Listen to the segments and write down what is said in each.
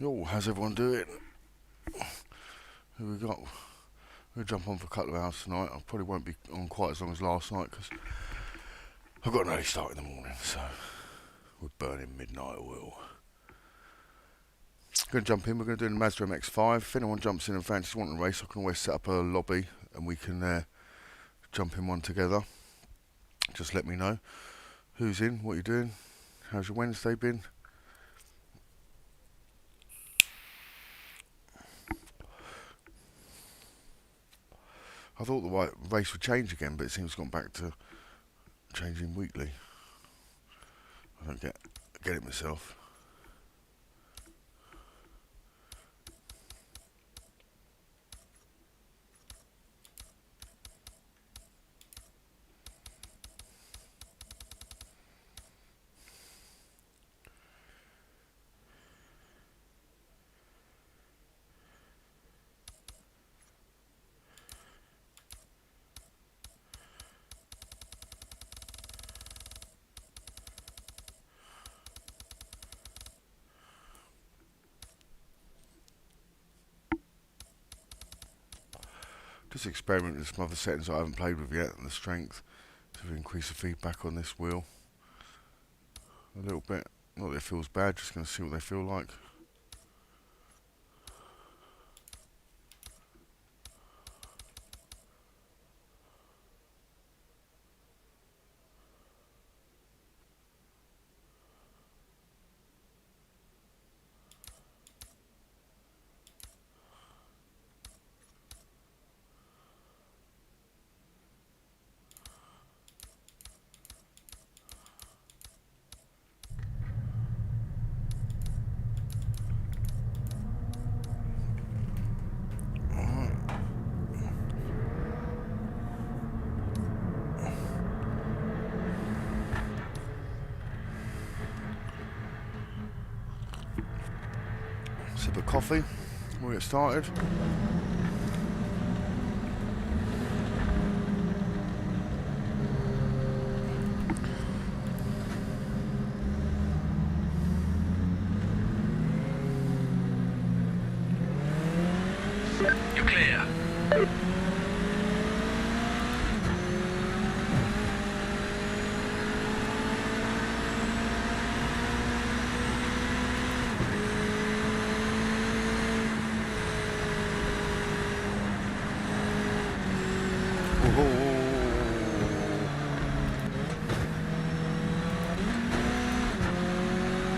Yo, how's everyone doing? Who we got? We'll jump on for a couple of hours tonight. I probably won't be on quite as long as last night because I've got an early start in the morning, so we're burning midnight oil. Going to jump in. We're going to do the Mazda MX-5. If anyone jumps in and fancies wanting a race, I can always set up a lobby and we can jump in one together. Just let me know who's in, what you're doing, how's your Wednesday been. I thought the race would change again, but it seems to have gone back to changing weekly. I don't get it myself. Just experimenting with some other settings I haven't played with yet, and the strength to increase the feedback on this wheel a little bit. Not that it feels bad, just going to see what they feel like. Sip of coffee, we'll get started. You're clear.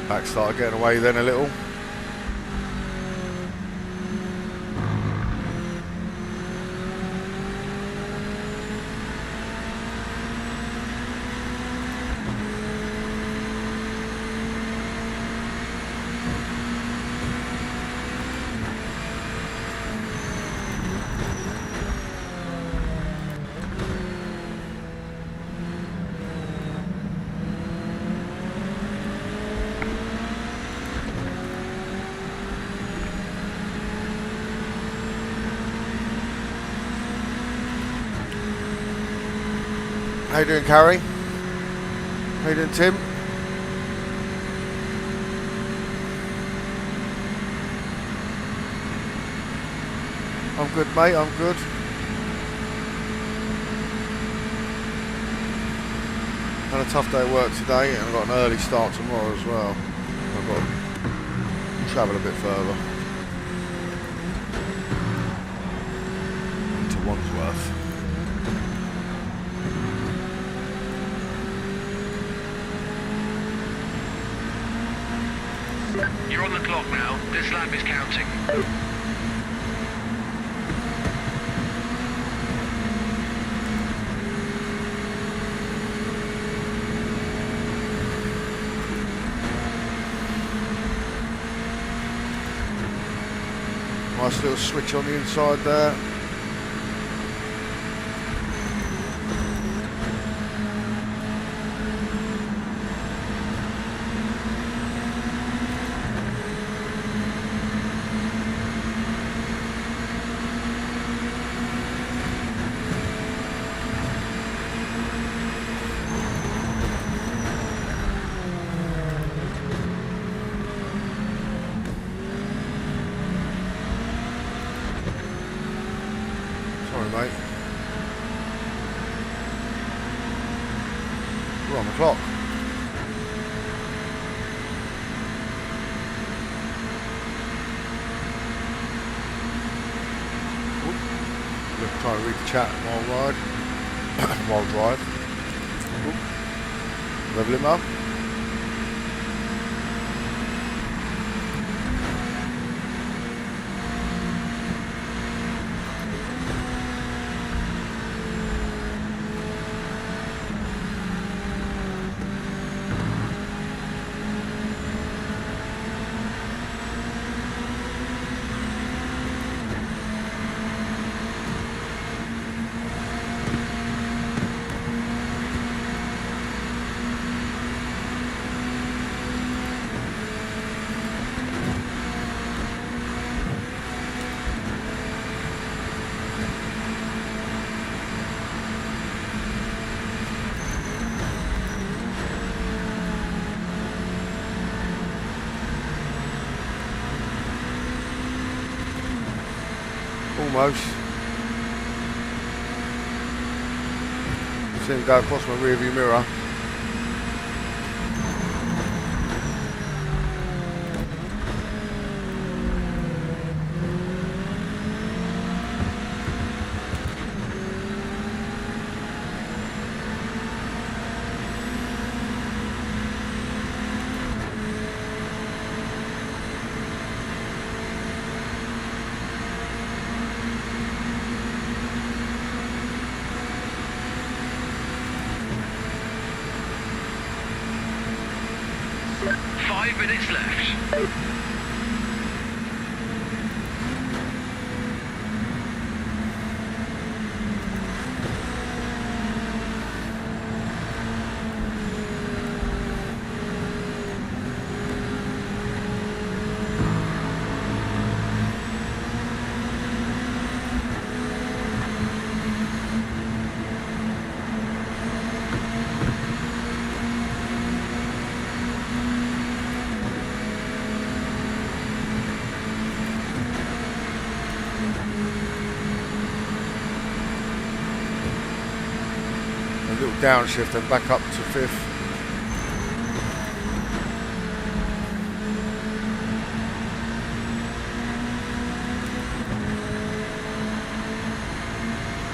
Back started getting away then a little. How you doing, Carrie? How you doing, Tim? I'm good, mate, I'm good. Had a tough day at work today and I've got an early start tomorrow as well. I've got to travel a bit further. Into Wandsworth. You're on the clock now. This lap is counting. Nice little switch on the inside there. mate. We're on the clock. We're trying to read the chat while drive. Level him up. Almost. See him go across my rear view mirror. Minutes left. Little downshift and back up to 5th.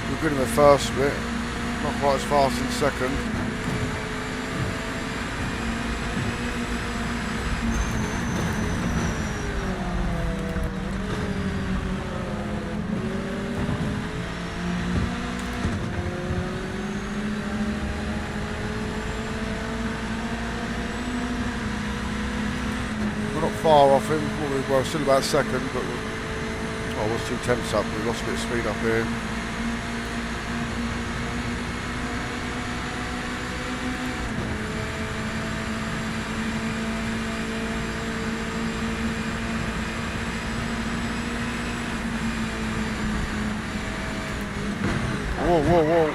We're good in the first bit, not quite as fast in the second. We're not far off him, we're still about second, but we're was 2/10 up, we lost a bit of speed up here. Whoa, whoa, whoa.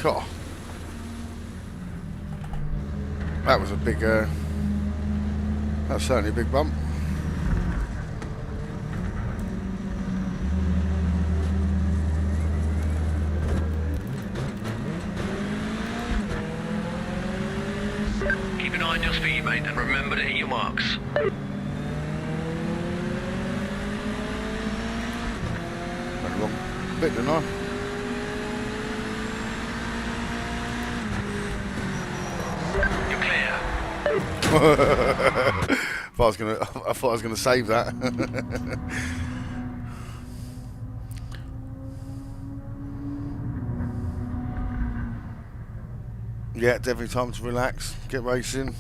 God. That was a big, that's certainly a big bump. Keep an eye on your speed, mate, and remember to hit your marks. Went a long bit, didn't I? I thought I was gonna save that. Yeah, definitely time to relax, get racing.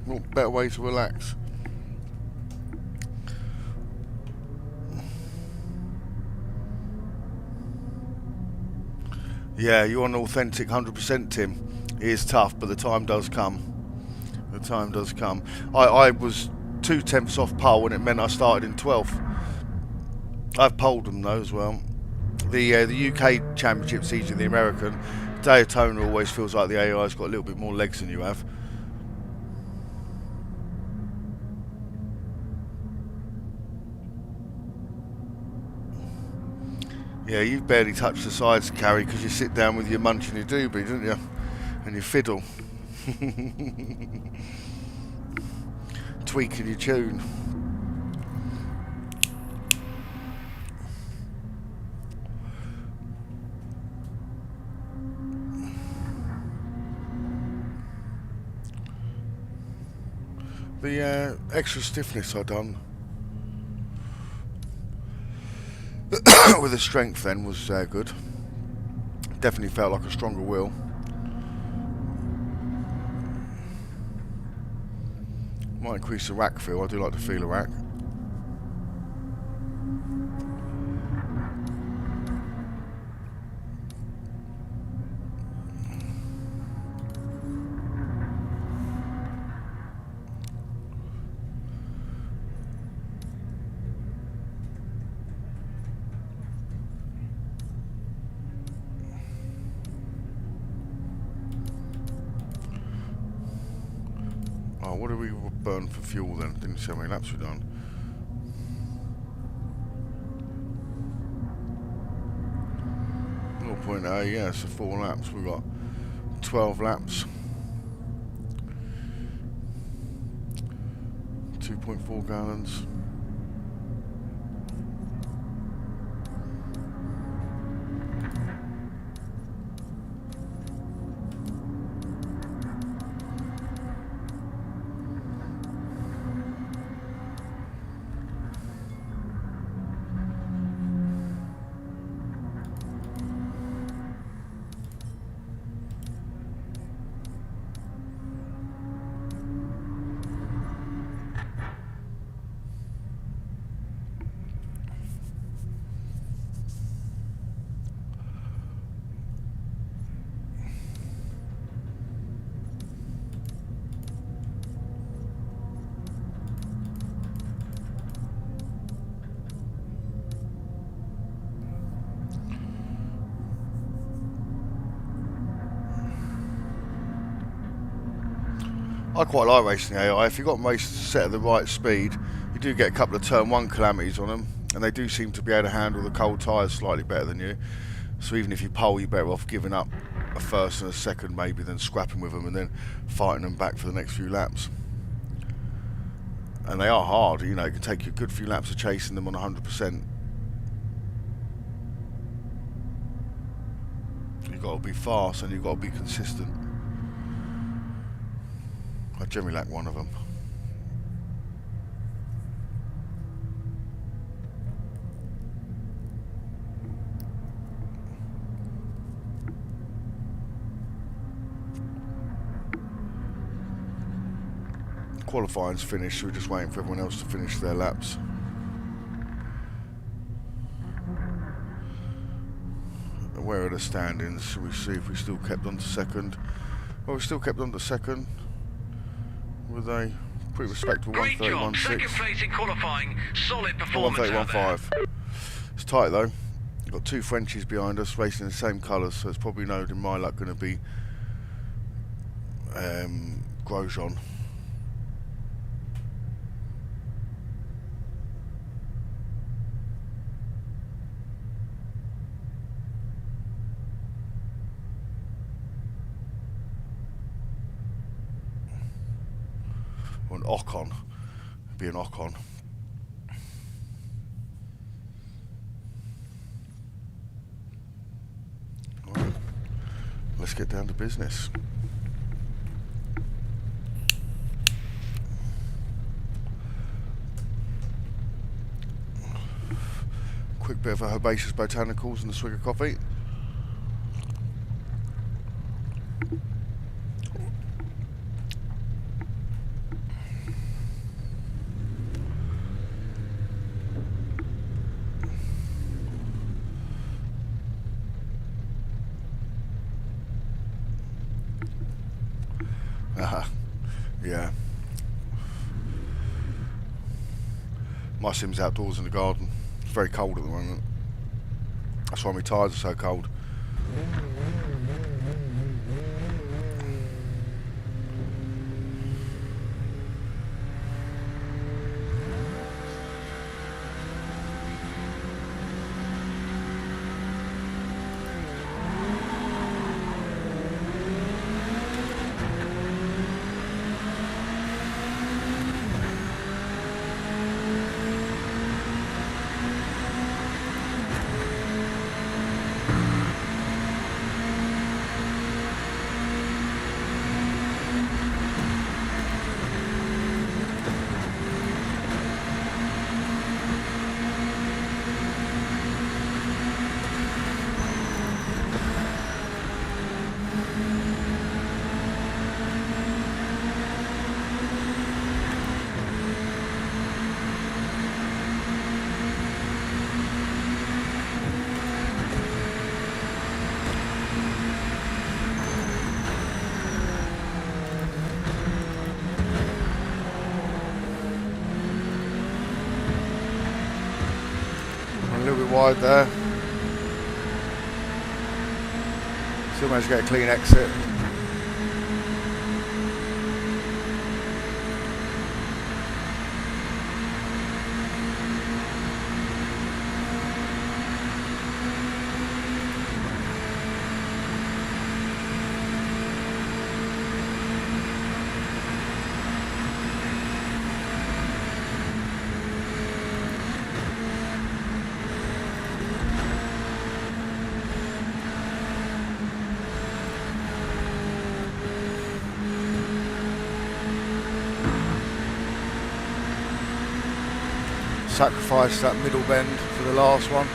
What better way to relax? Yeah, you're an authentic 100%, Tim. It is tough, but the time does come. The time does come. I was 2/10 off pole, and it meant I started in 12th. I've poled them though as well. The UK Championship's easier than the American. Daytona always feels like the AI's got a little bit more legs than you have. Yeah, you barely touch the sides, Carrie, because you sit down with your munch and your doobie, don't you? And your fiddle. Tweaking your tune. The extra stiffness I done with the strength then was good. Definitely felt like a stronger wheel. Might increase the rack feel. I do like to feel a rack. Oh, what did we burn for fuel then? Didn't see how many laps we done. Yeah, so 4 laps. We got 12 laps. 2.4 gallons. I quite like racing the AI. If you've got most set at the right speed, you do get a couple of turn 1 calamities on them, and they do seem to be able to handle the cold tyres slightly better than you. So even if you pole, you're better off giving up a first and a second maybe than scrapping with them and then fighting them back for the next few laps. And they are hard, you know, it can take you a good few laps of chasing them on 100%. You've got to be fast and you've got to be consistent. I generally lack one of them. Qualifying's finished, so we're just waiting for everyone else to finish their laps. Where are the standings? Shall we see if we still kept on to second? Well, we still kept on to second with a pretty respectable 131.6. Second place in qualifying. Solid performance. 131.5. It's tight though. We've got 2 Frenchies behind us racing in the same colours, so it's probably no, in my luck, going to be Grosjean. Or an Ocon. It'd be an Ocon. Right. Let's get down to business. Quick bit of a herbaceous botanicals and a swig of coffee. Yeah. My sim's outdoors in the garden. It's very cold at the moment. That's why my tyres are so cold. a little bit wide there. Still managed to get a clean exit. Sacrifice that middle bend for the last one.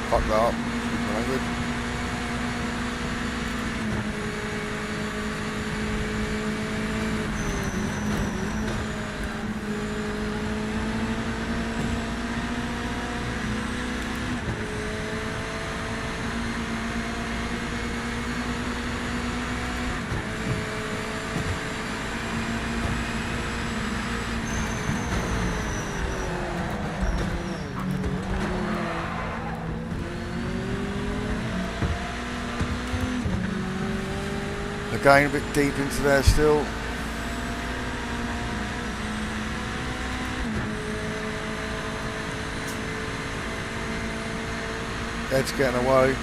Fuck that up. Again, a bit deep into there still. Head's getting away.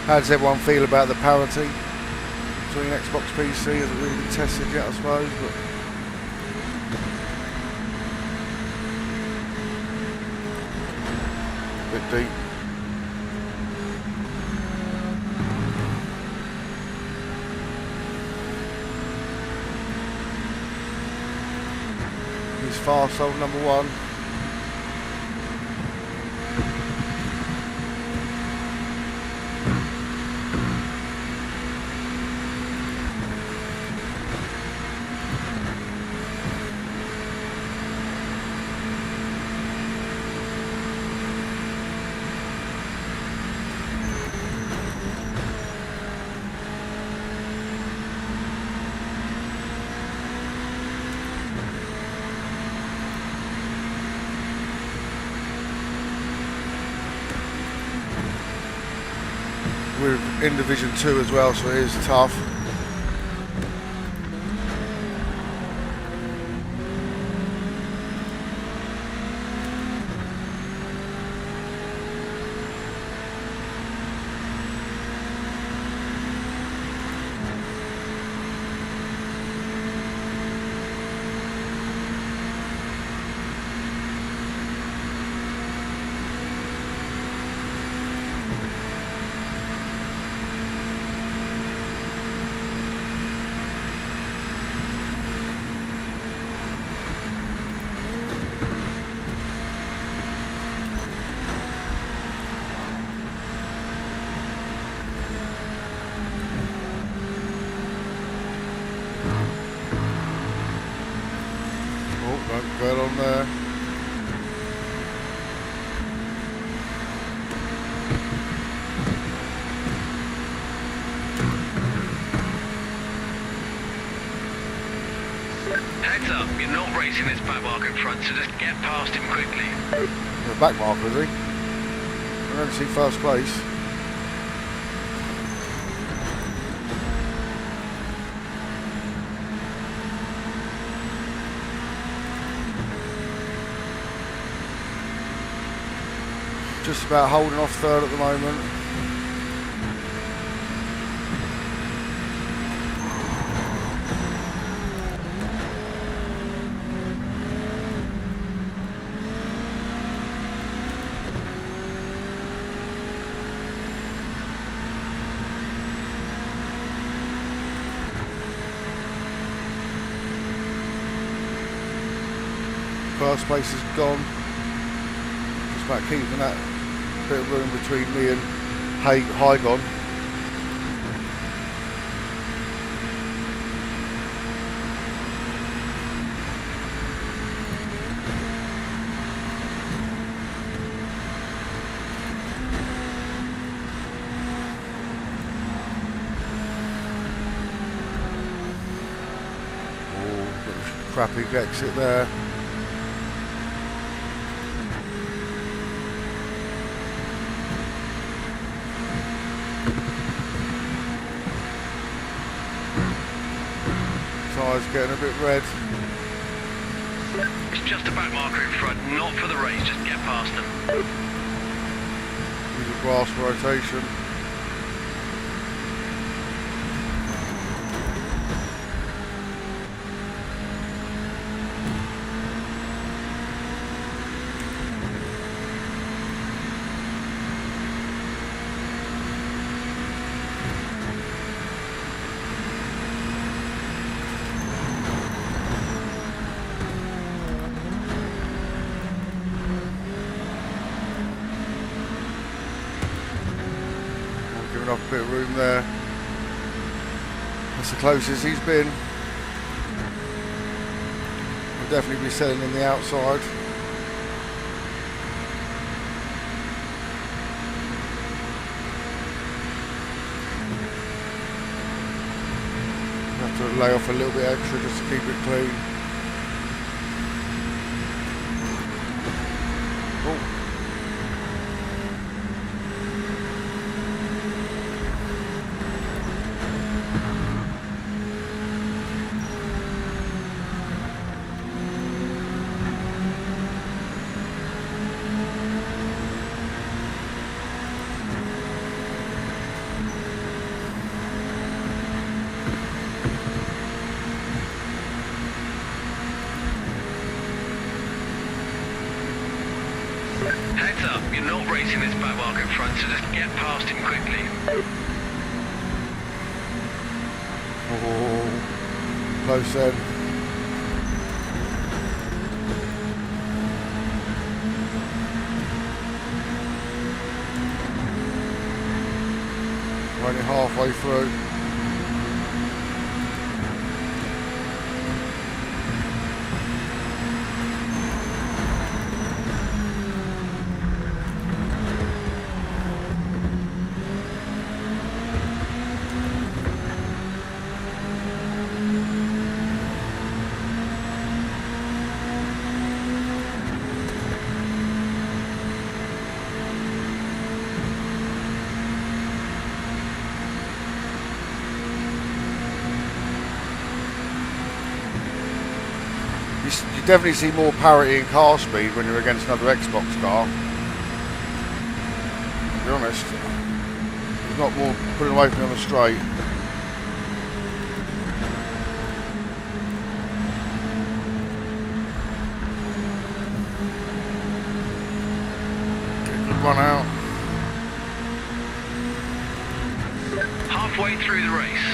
How does everyone feel about the parity between Xbox PC? Hasn't really been tested yet, I suppose, but bit deep. He's fast, old number one. We're in Division 2 as well, so it is tough. Right on there. Heads up, you're not racing this back mark in front, so just get past him quickly. The back marker, is he? I don't see first place. Just about holding off third at the moment. First place is gone. Just about keeping that bit of room between me and Hygon. crappy exit there. Tyres getting a bit red. It's just a back marker in front, not for the race, just get past them. Use a grass rotation. Giving up a bit of room there. That's the closest he's been. We'll definitely be selling in the outside. Have to lay off a little bit extra just to keep it clean. Oh. Heads up, you're not racing this back marker in front, so just get past him quickly. Oh, close then. Only halfway through. You definitely see more parity in car speed when you're against another Xbox car. To be honest, there's not more putting away from you on the straight. Good run out. Halfway through the race.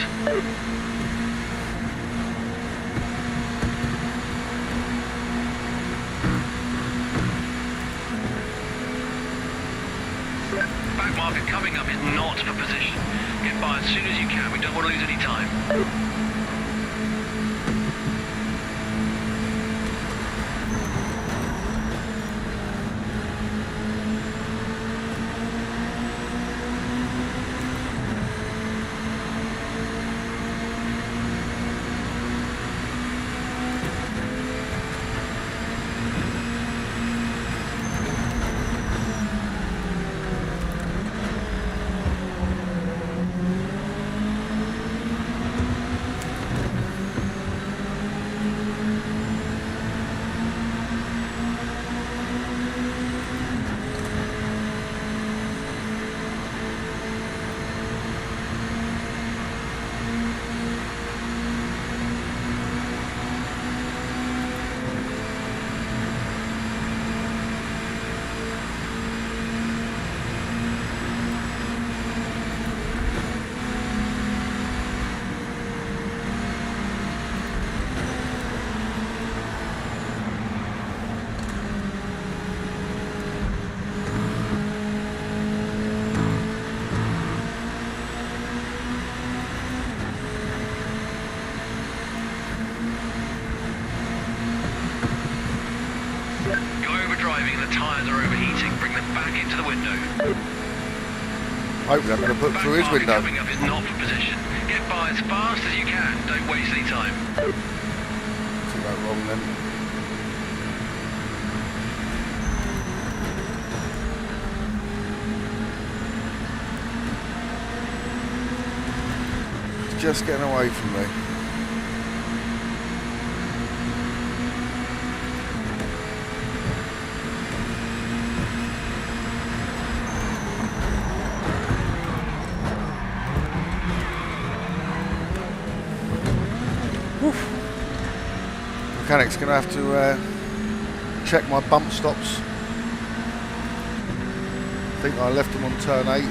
Back marker coming up is not for position. Get by as soon as you can, we don't want to lose any time. Driving, the tyres are overheating. Bring them back into the window. Hopefully I'm going to put through his window. Coming up is not for position. Get by as fast as you can. Don't waste any time. go wrong then. It's just getting away from me. Mechanic's going to have to check my bump stops. I think I left them on turn 8.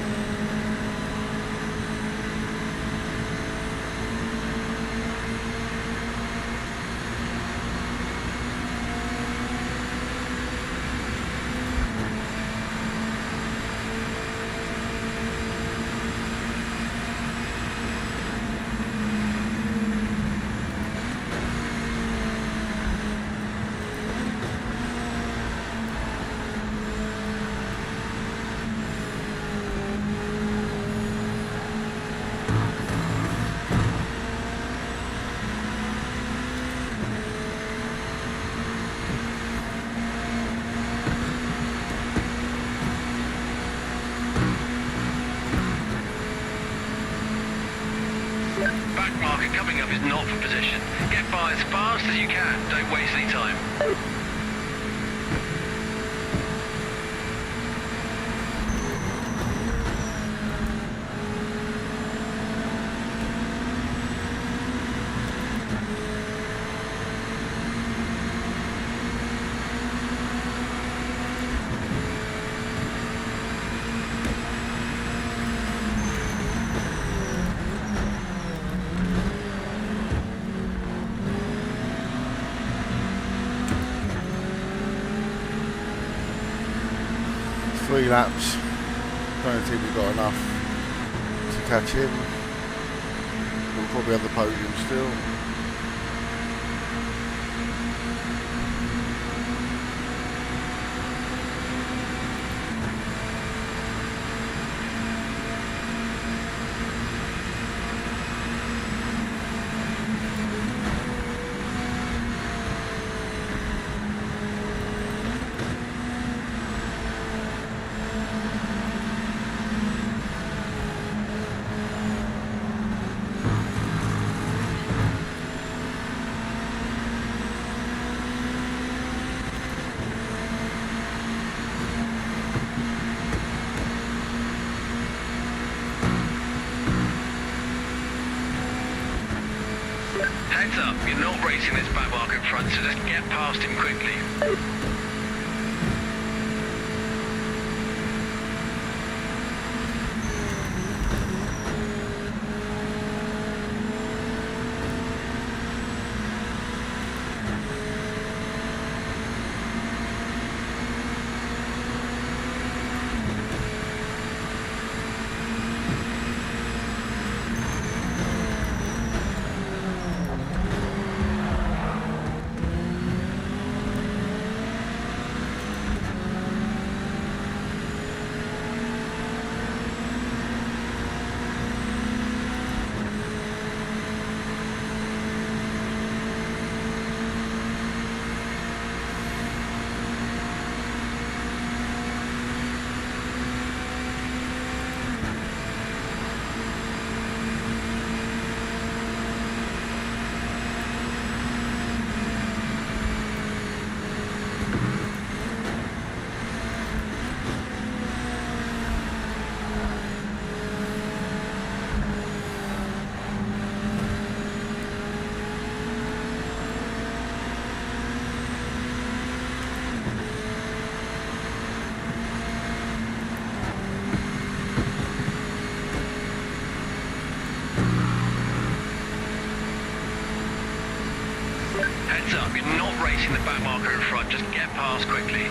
Back marker coming up is not for position. Get by as fast as you can. Don't waste any time. Three laps. Don't think we've got enough to catch him. We'll probably have the podium still. Heads up, you're not racing this back marker in front, so just get past him quickly. Heads up, you're not racing the back marker in front, just get past quickly.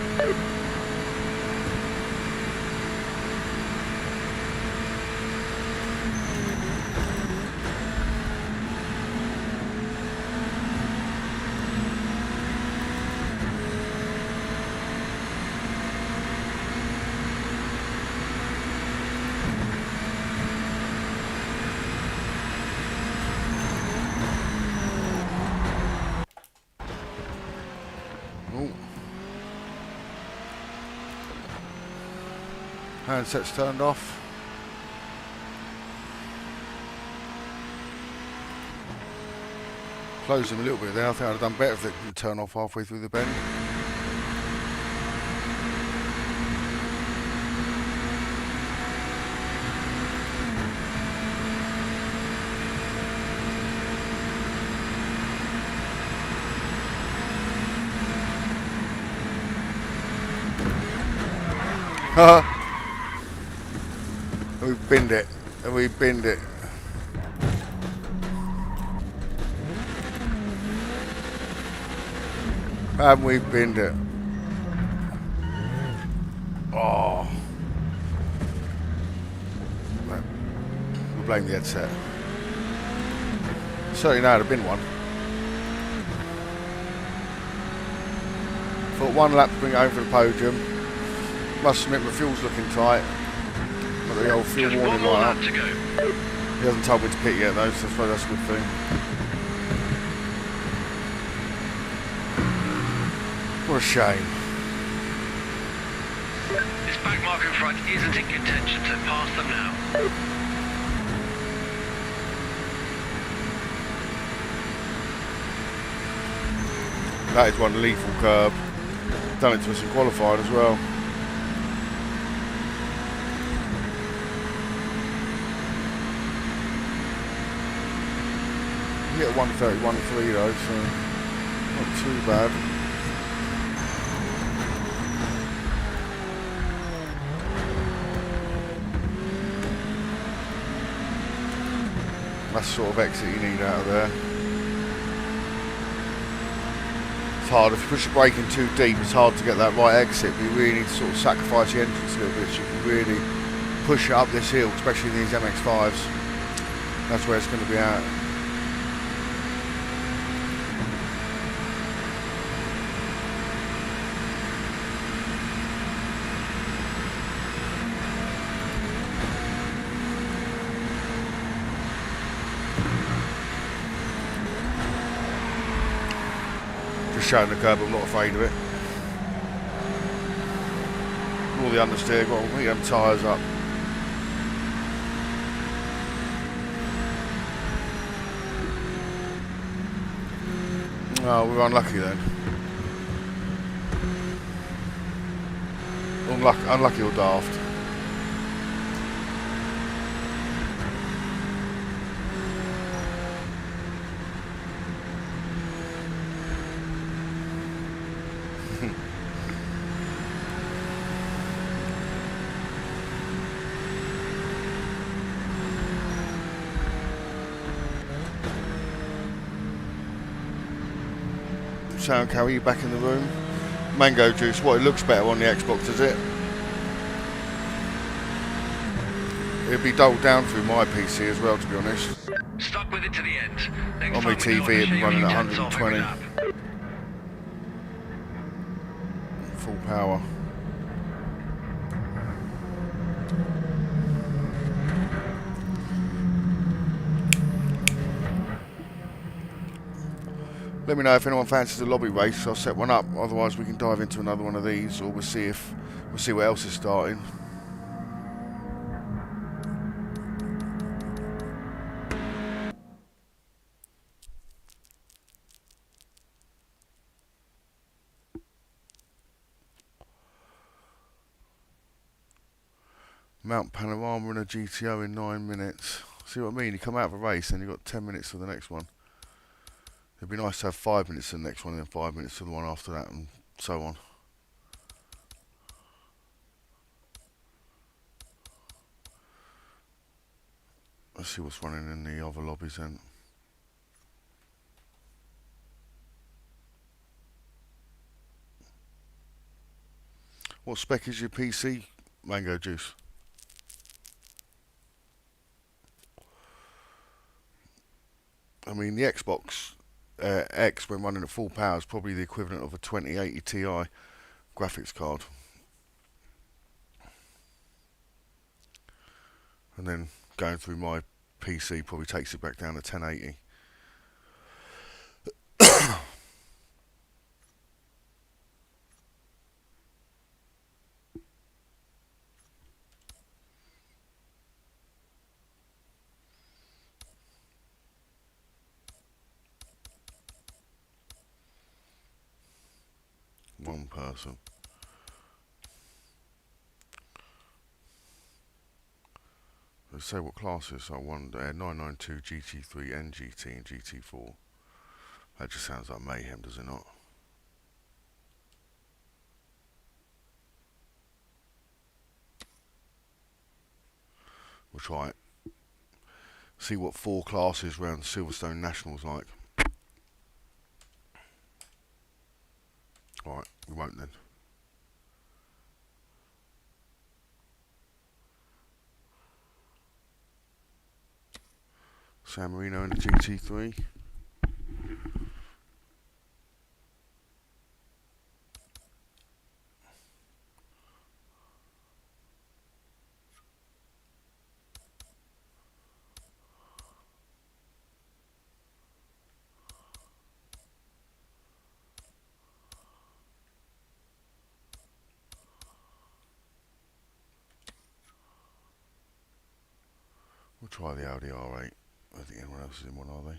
Handset's turned off. Closed him a little bit there. I think I'd have done better if it didn't turn off halfway through the bend. And we binned it. And we binned it. And we binned it. Oh. We'll blame the headset. Certainly know how to bin one. Thought one lap to bring it home for the podium. Must admit my fuel's looking tight. Got the old fuel warning light up. He hasn't told me to pit yet though, so I suppose that's a good thing. What a shame. This back marker in front isn't in contention, so pass them now. That is one lethal curb. Done it to us in qualified as well. Hit a 131.3 though, so not too bad. That's the sort of exit you need out of there. It's hard, if you push the brake in too deep, it's hard to get that right exit, but you really need to sort of sacrifice the entrance a little bit so you can really push it up this hill, especially in these MX-5s. That's where it's going to be at. Showing the curb, I'm not afraid of it. All the understeer, got to get them tyres up. Oh, we're unlucky then. Unlucky or daft. Sound carry you back in the room. Mango juice, what, it looks better on the Xbox, does it? It'd be dulled down through my PC as well, to be honest. Stuck with it to the end. Next On my TV it'd be running at 120. Full power. Let me know if anyone fancies a lobby race. I'll set one up. Otherwise, we can dive into another one of these, or we'll see what else is starting. Mount Panorama and a GTO in 9 minutes. See what I mean? You come out of a race and you've got 10 minutes for the next one. It'd be nice to have 5 minutes to the next one and then 5 minutes to the one after that and so on. Let's see what's running in the other lobbies then. What spec is your PC, Mango Juice? I mean, the Xbox X, when running at full power, is probably the equivalent of a 2080 Ti graphics card. And then going through my PC probably takes it back down to 1080. person. Let's say what classes I want. 992 GT3, NGT, and GT4. That just sounds like mayhem, does it not? We'll try it. See what 4 classes round Silverstone Nationals like. Alright, we won't then. San Marino in the GT3. We'll try the Audi R8. I don't think anyone else is in one, are they?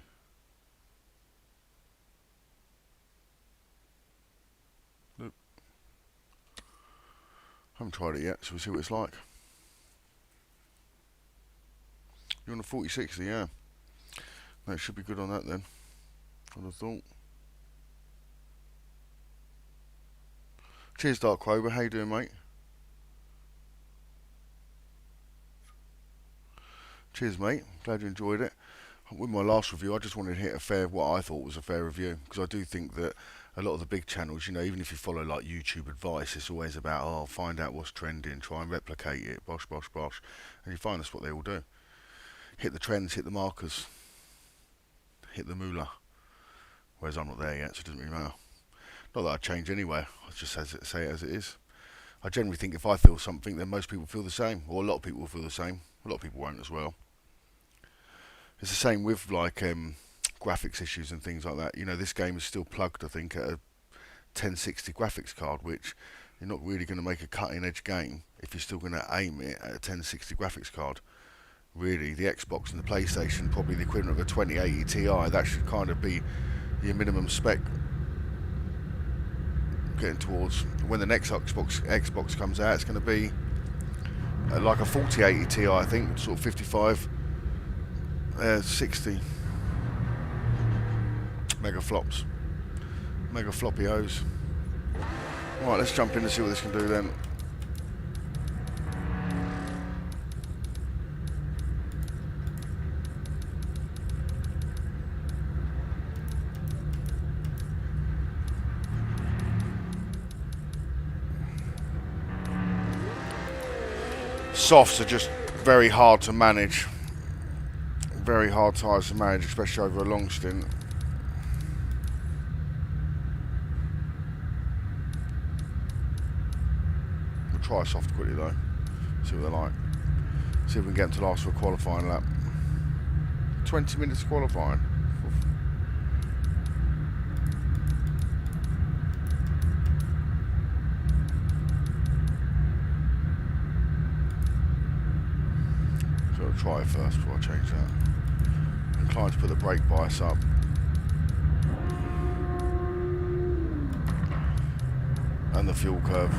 Nope. Haven't tried it yet, so we'll see what it's like. You're on a 4060, yeah. No, it should be good on that then. I'd have thought. Cheers, Dark Cobra. How you doing, mate? Cheers, mate. Glad you enjoyed it. With my last review, I just wanted to hit a fair, what I thought was a fair review, because I do think that a lot of the big channels, you know, even if you follow like YouTube advice, it's always about, oh, find out what's trending, try and replicate it, bosh, bosh, bosh, and you find that's what they all do. Hit the trends, hit the markers, hit the moolah. Whereas I'm not there yet, so it doesn't really matter. Not that I change anyway. I just say it as it is. I generally think if I feel something, then most people feel the same, or a lot of people will feel the same. A lot of people won't as well. It's the same with like graphics issues and things like that. You know, this game is still plugged, I think, at a 1060 graphics card, which you're not really going to make a cutting-edge game if you're still going to aim it at a 1060 graphics card. Really, the Xbox and the PlayStation, probably the equivalent of a 2080 Ti. That should kind of be your minimum spec. Getting towards when the next Xbox comes out, it's going to be like a 4080 Ti, I think, sort of 55, 60 megaflops, mega floppy O's. Right, let's jump in and see what this can do then. Softs are just very hard to manage. Very hard tyres to manage, especially over a long stint. We'll try a soft quickly though. See what they're like. See if we can get them to last for a qualifying lap. 20 minutes qualifying. Try it first before I change that. I'm inclined to put the brake bias up. And the fuel curve.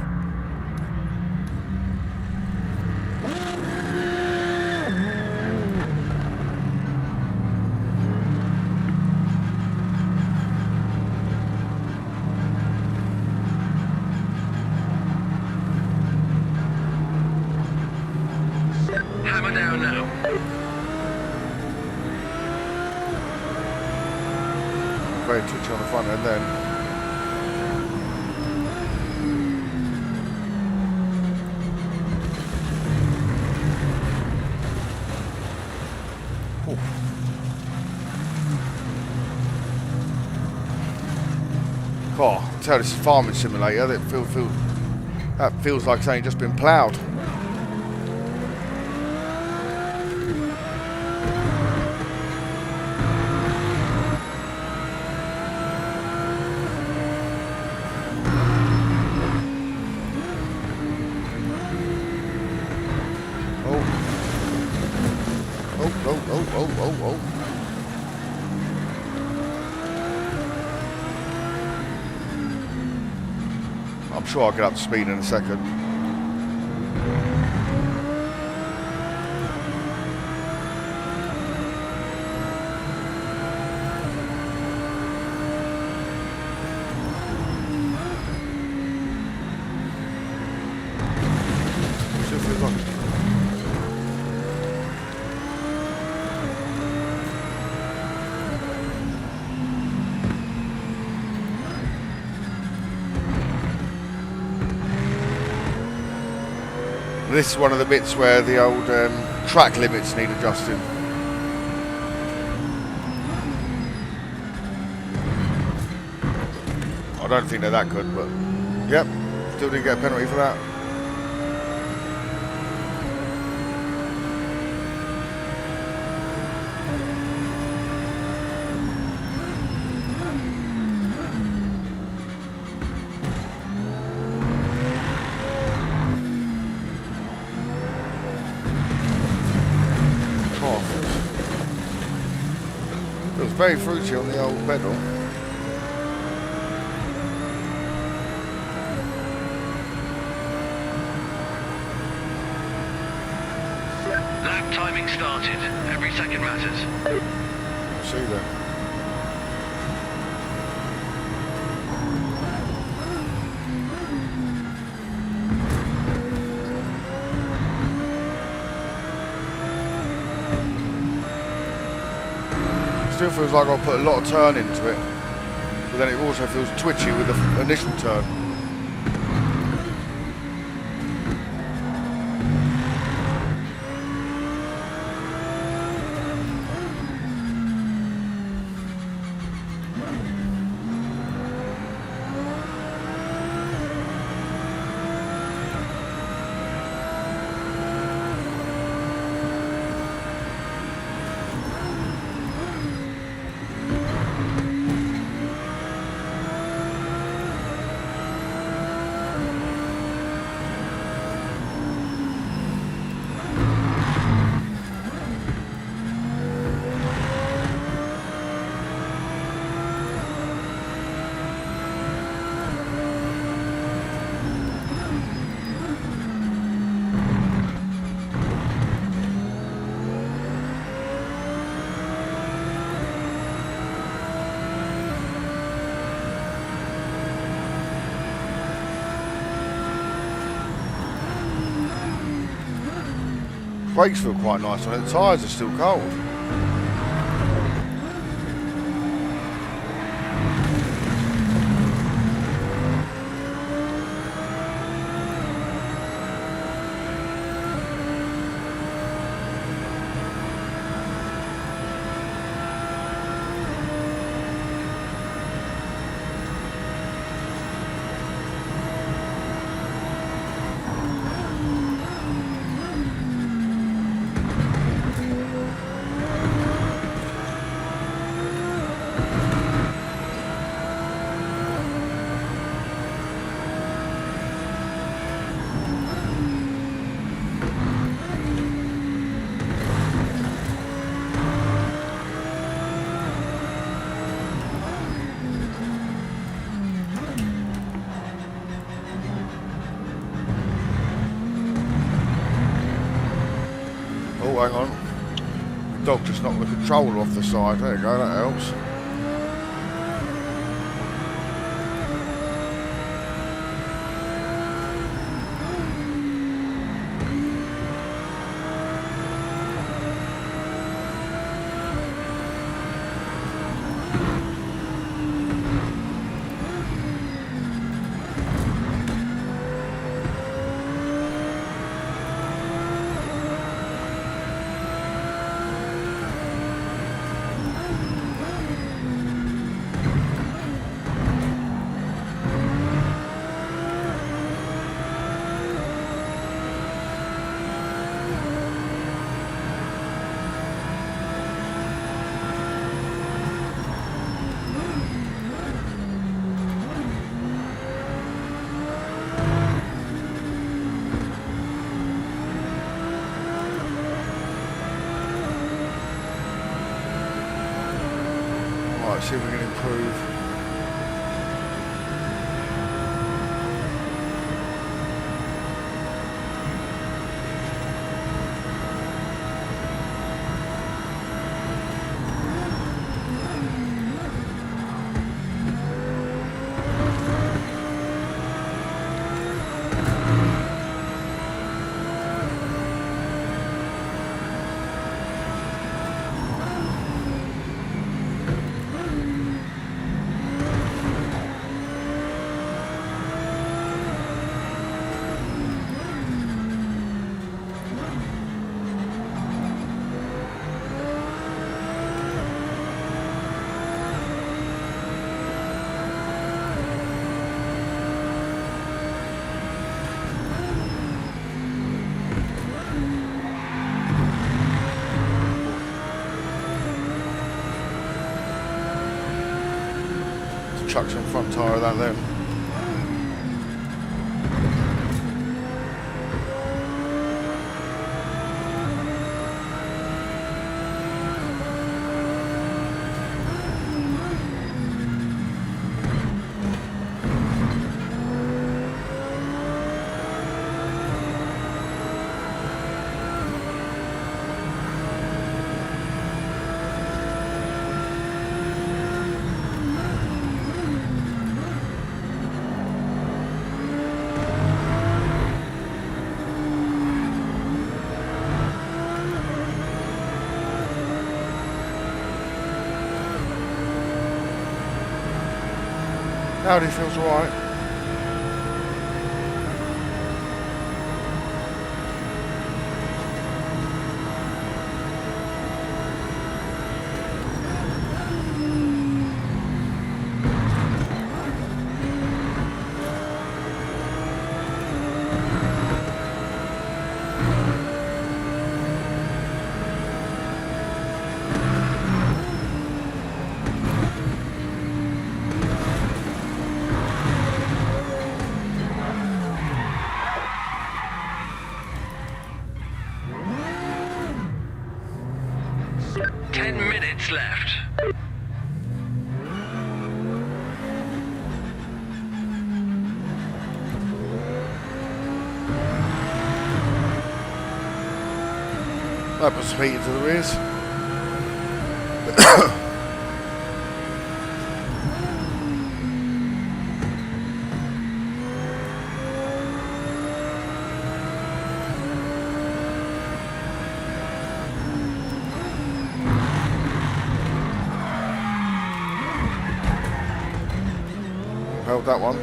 Hammer down now. Very touchy on the front end then. Ooh. Oh, tell this is a farming simulator. That feels like something just been ploughed. Oh. I'm sure I'll get up to speed in a second. This is one of the bits where the old track limits need adjusting. I don't think they're that good, but yep, still didn't get a penalty for that. Feels very fruity on the old pedal. Lap timing started. Every second matters. See that. Still feels like I'll put a lot of turn into it, but then it also feels twitchy with the initial turn. Brakes feel quite nice on it, the tyres are still cold. Oh, hang on. The dog just knocked the controller off the side. There you go, that helps. Right, see if we can improve. chuck some front tyre of that then. Audi feels alright. Left. That puts some heat into the rears. Held that one.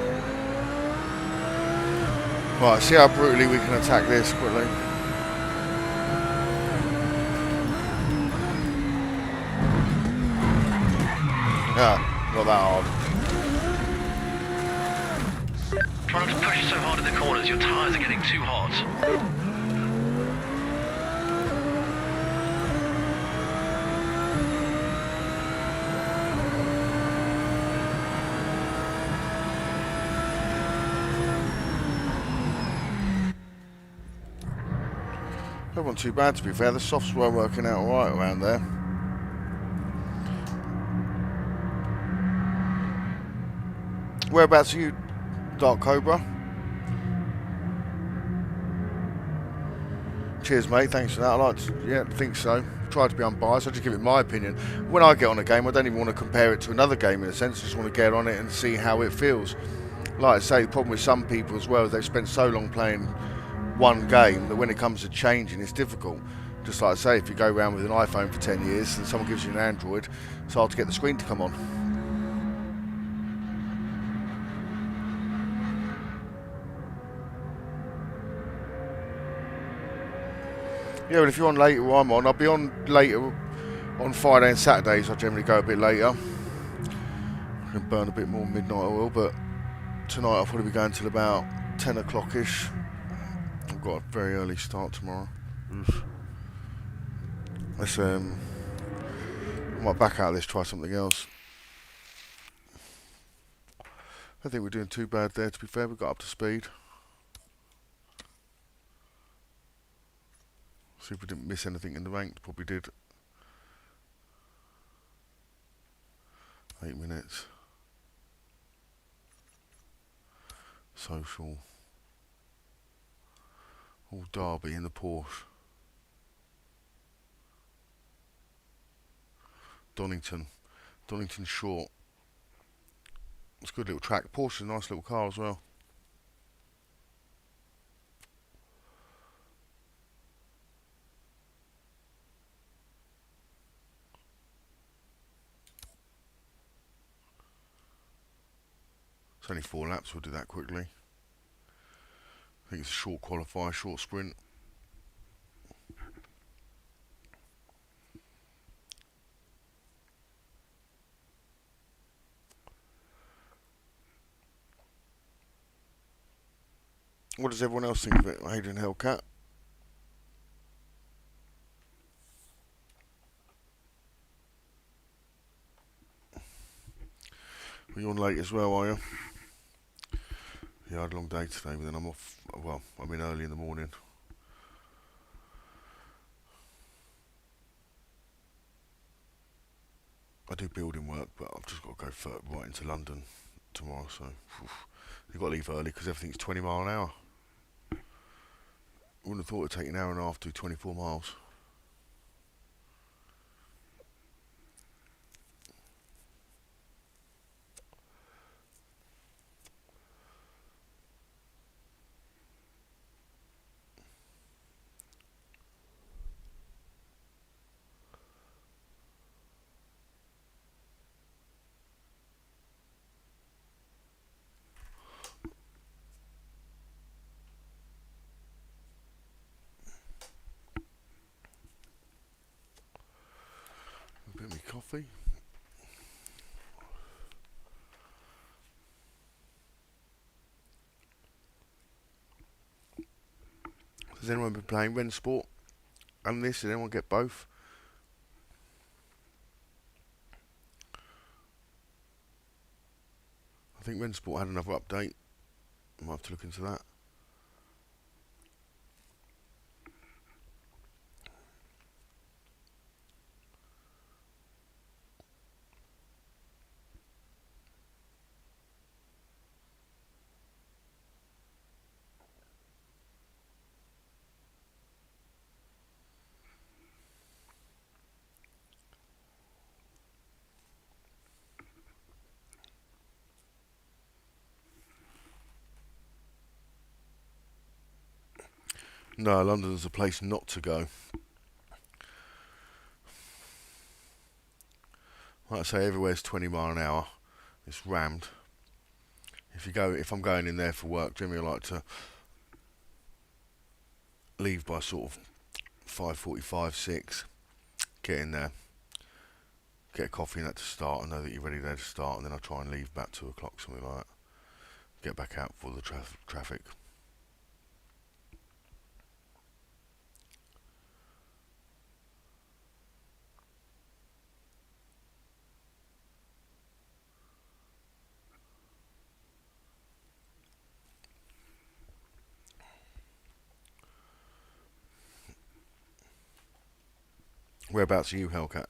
Right, see how brutally we can attack this quickly. Yeah, not that hard. Try not to push so hard in the corners, your tyres are getting too hot. That wasn't too bad to be fair, the softs were working out alright around there. Whereabouts are you, Dark Cobra? Cheers mate, thanks for that. I like to, think so. Try to be unbiased, I just give it my opinion. When I get on a game, I don't even want to compare it to another game in a sense, I just want to get on it and see how it feels. Like I say, the problem with some people as well is they've spent so long playing one game that when it comes to changing it's difficult. Just like I say, if you go around with an iPhone for 10 years and someone gives you an Android, it's hard to get the screen to come on. Yeah, well if you're on later or I'm on, I'll be on later on Friday and Saturdays. I generally go a bit later. I can burn a bit more midnight oil, but tonight I'll probably be going till about 10 o'clock-ish. I've got a very early start tomorrow. Let's I might back out of this, try something else. I don't think we're doing too bad there, to be fair. We got up to speed. See if we didn't miss anything in the ranked. Probably did. 8 minutes. Social. All Derby in the Porsche. Donington short. It's a good little track. Porsche's a nice little car as well. It's only 4 laps, we'll do that quickly. I think it's a short qualifier, short sprint. What does everyone else think of it, Hayden Hellcat? Are you on late as well, are you? Yeah, I had a long day today, but then I'm off. Well, I'm in early in the morning. I do building work, but I've just got to go right into London tomorrow, so you've got to leave early because everything's 20 mile an hour. Wouldn't have thought it'd take an hour and a half to do 24 miles. A bit of me coffee. Has anyone been playing Ren Sport and this? Did anyone get both? I think Ren Sport had another update. I might have to look into that. No, London's a place not to go. Like I say, everywhere's 20 mile an hour. It's rammed. If I'm going in there for work, generally I like to leave by sort of 5:45, 6. Get in there, get a coffee and that to start. I know that you're ready there to start, and then I try and leave about 2 o'clock, something like that. Get back out for the traffic. Whereabouts are you, Hellcat?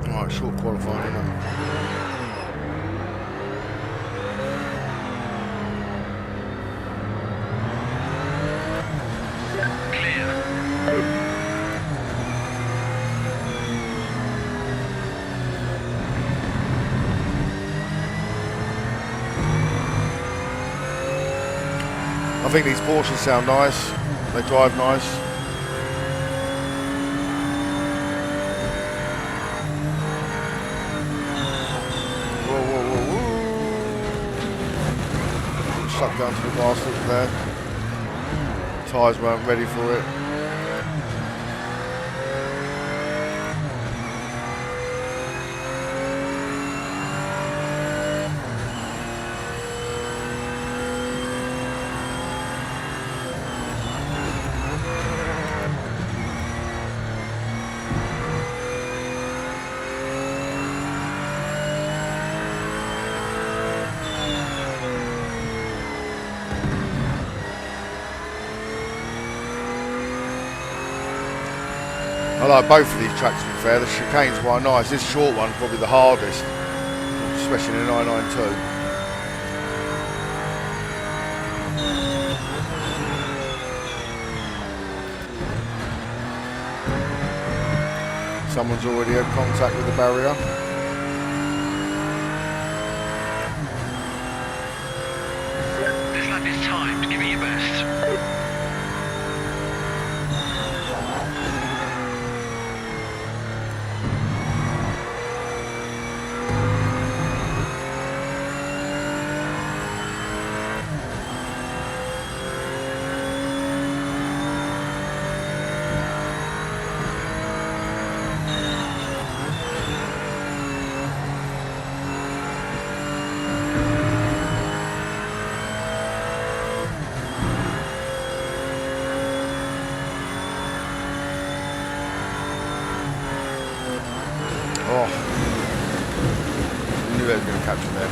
Alright, short qualifying, isn't it? I think these Porsches sound nice. They drive nice. Whoa, whoa, whoa, whoa. Stuck down to the bastard there. Tyres weren't ready for it. like both of these tracks to be fair. The chicane's quite nice. This short one probably the hardest, especially in the 992. Someone's already had contact with the barrier. This lap is timed. Give me your best. Oh, I knew they were going to catch him there.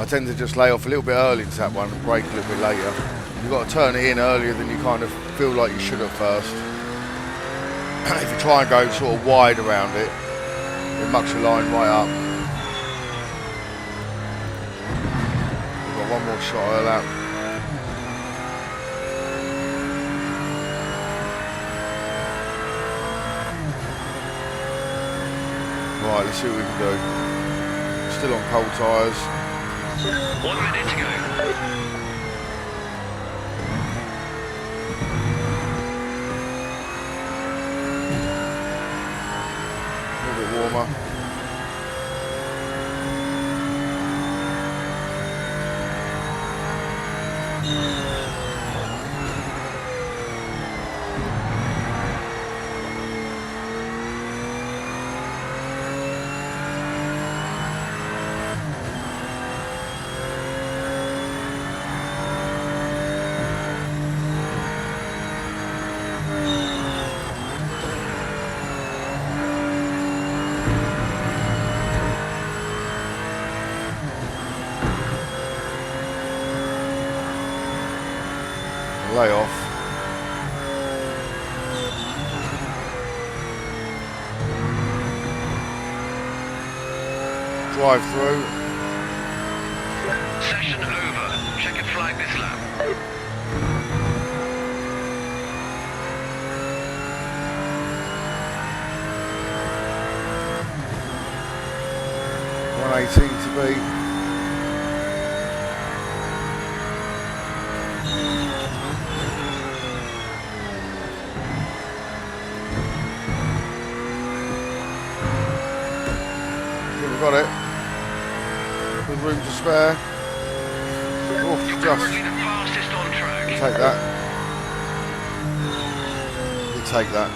I tend to just lay off a little bit early into that one and brake a little bit later. You've got to turn it in earlier than you kind of feel like you should at first. If you try and go sort of wide around it, it mucks your line right up. We've got one more shot of that. Right, let's see what we can do. Still on cold tyres. 1 minute to go. A little bit warmer. Lay off. Drive through. Session over. Checkered flag this lap. .118 to beat. Got it. With room to spare. Oh, You're just currently the fastest on track. take that. You take that.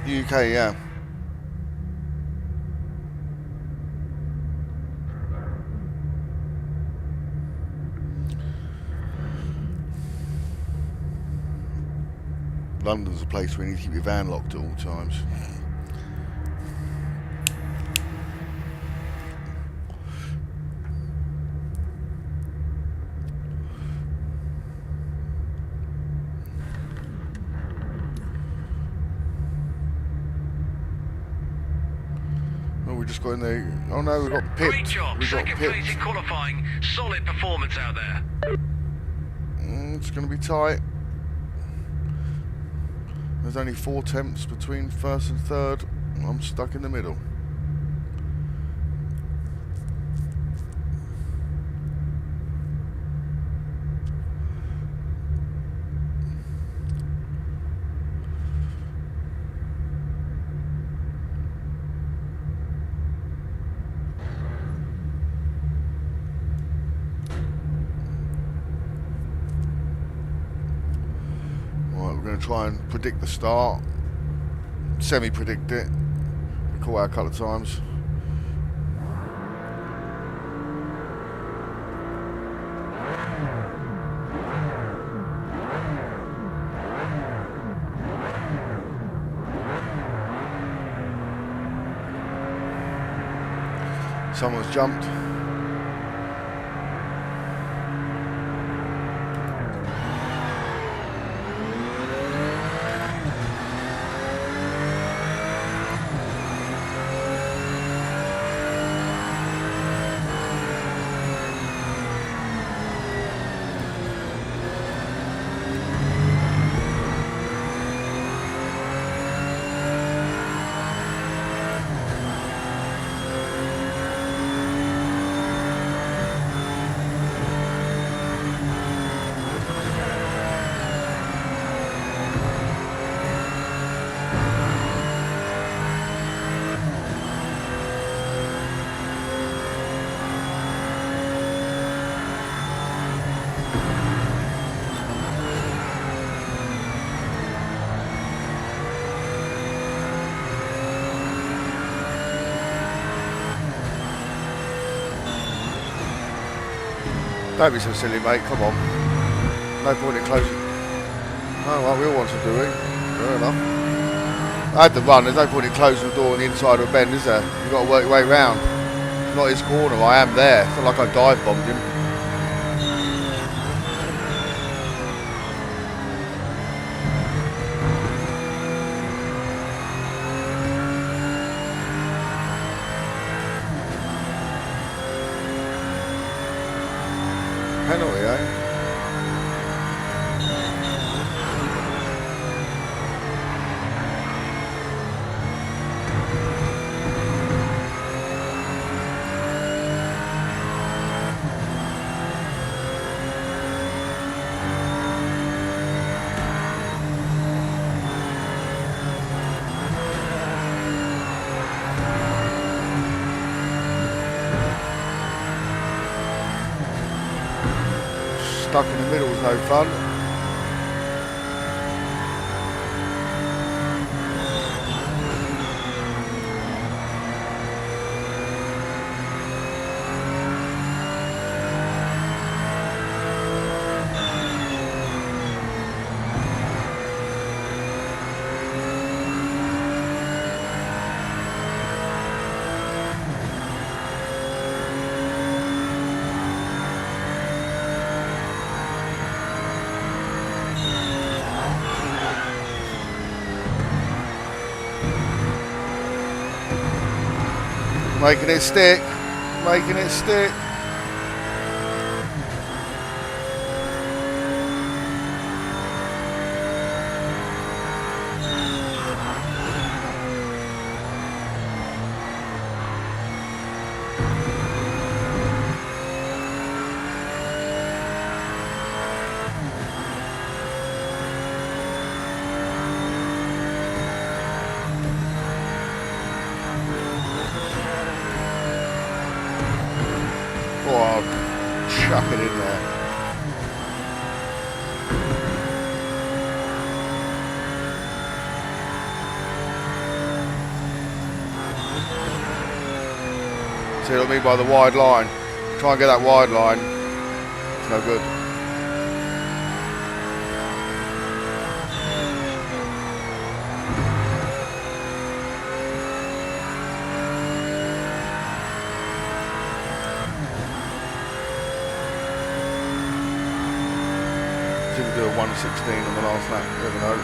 UK, yeah. London's a place where you need to keep your van locked at all times. Oh, we just got in there. Oh no, we got pipped. Great job. We got Second place in pipped. qualifying. Solid performance out there. It's going to be tight. There's only 4 tenths between first and third. I'm stuck in the middle. We're going to try and predict the start, semi-predict it. We caught out a couple of times. Someone's jumped. Don't be so silly, mate. Come on. No point in closing. Oh, well, we all want to do it. Fair enough. I had to run. There's no point in closing the door on the inside of a bend, is there? You've got to work your way round. It's not his corner. I am there. It's not like I dive bombed him. Penalty, eh? Stuck in the middle is no fun. Making it stick. Making it stick. Oh, chuck it in there. See what I mean by the wide line? Try and get that wide line. It's no good. See if we do a 116 on the last lap. You never know.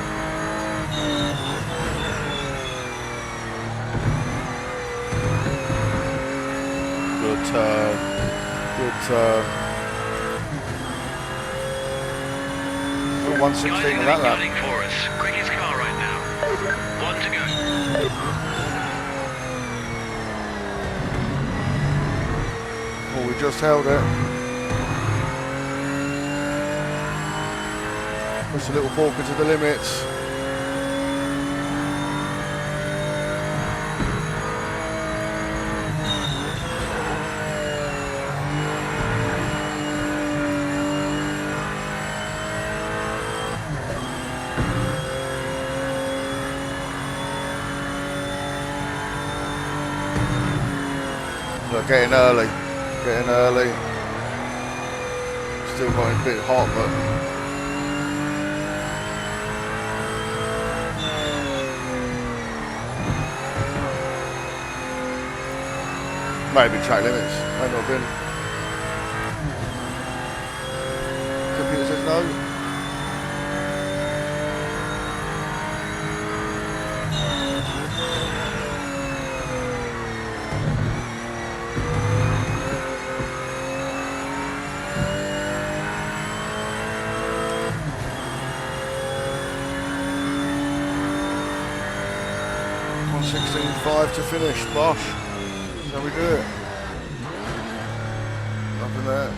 Good turn. Good turn. 116 on that lap. For us. Quickest car right now. One to go. Oh, we just held it. Push a little porker to the limits. Look, getting early. Getting early. Still got a bit hot, but maybe track limits. May not have been. Computer says no. .16.5 to finish, bosh. That's how we do it. Up in there.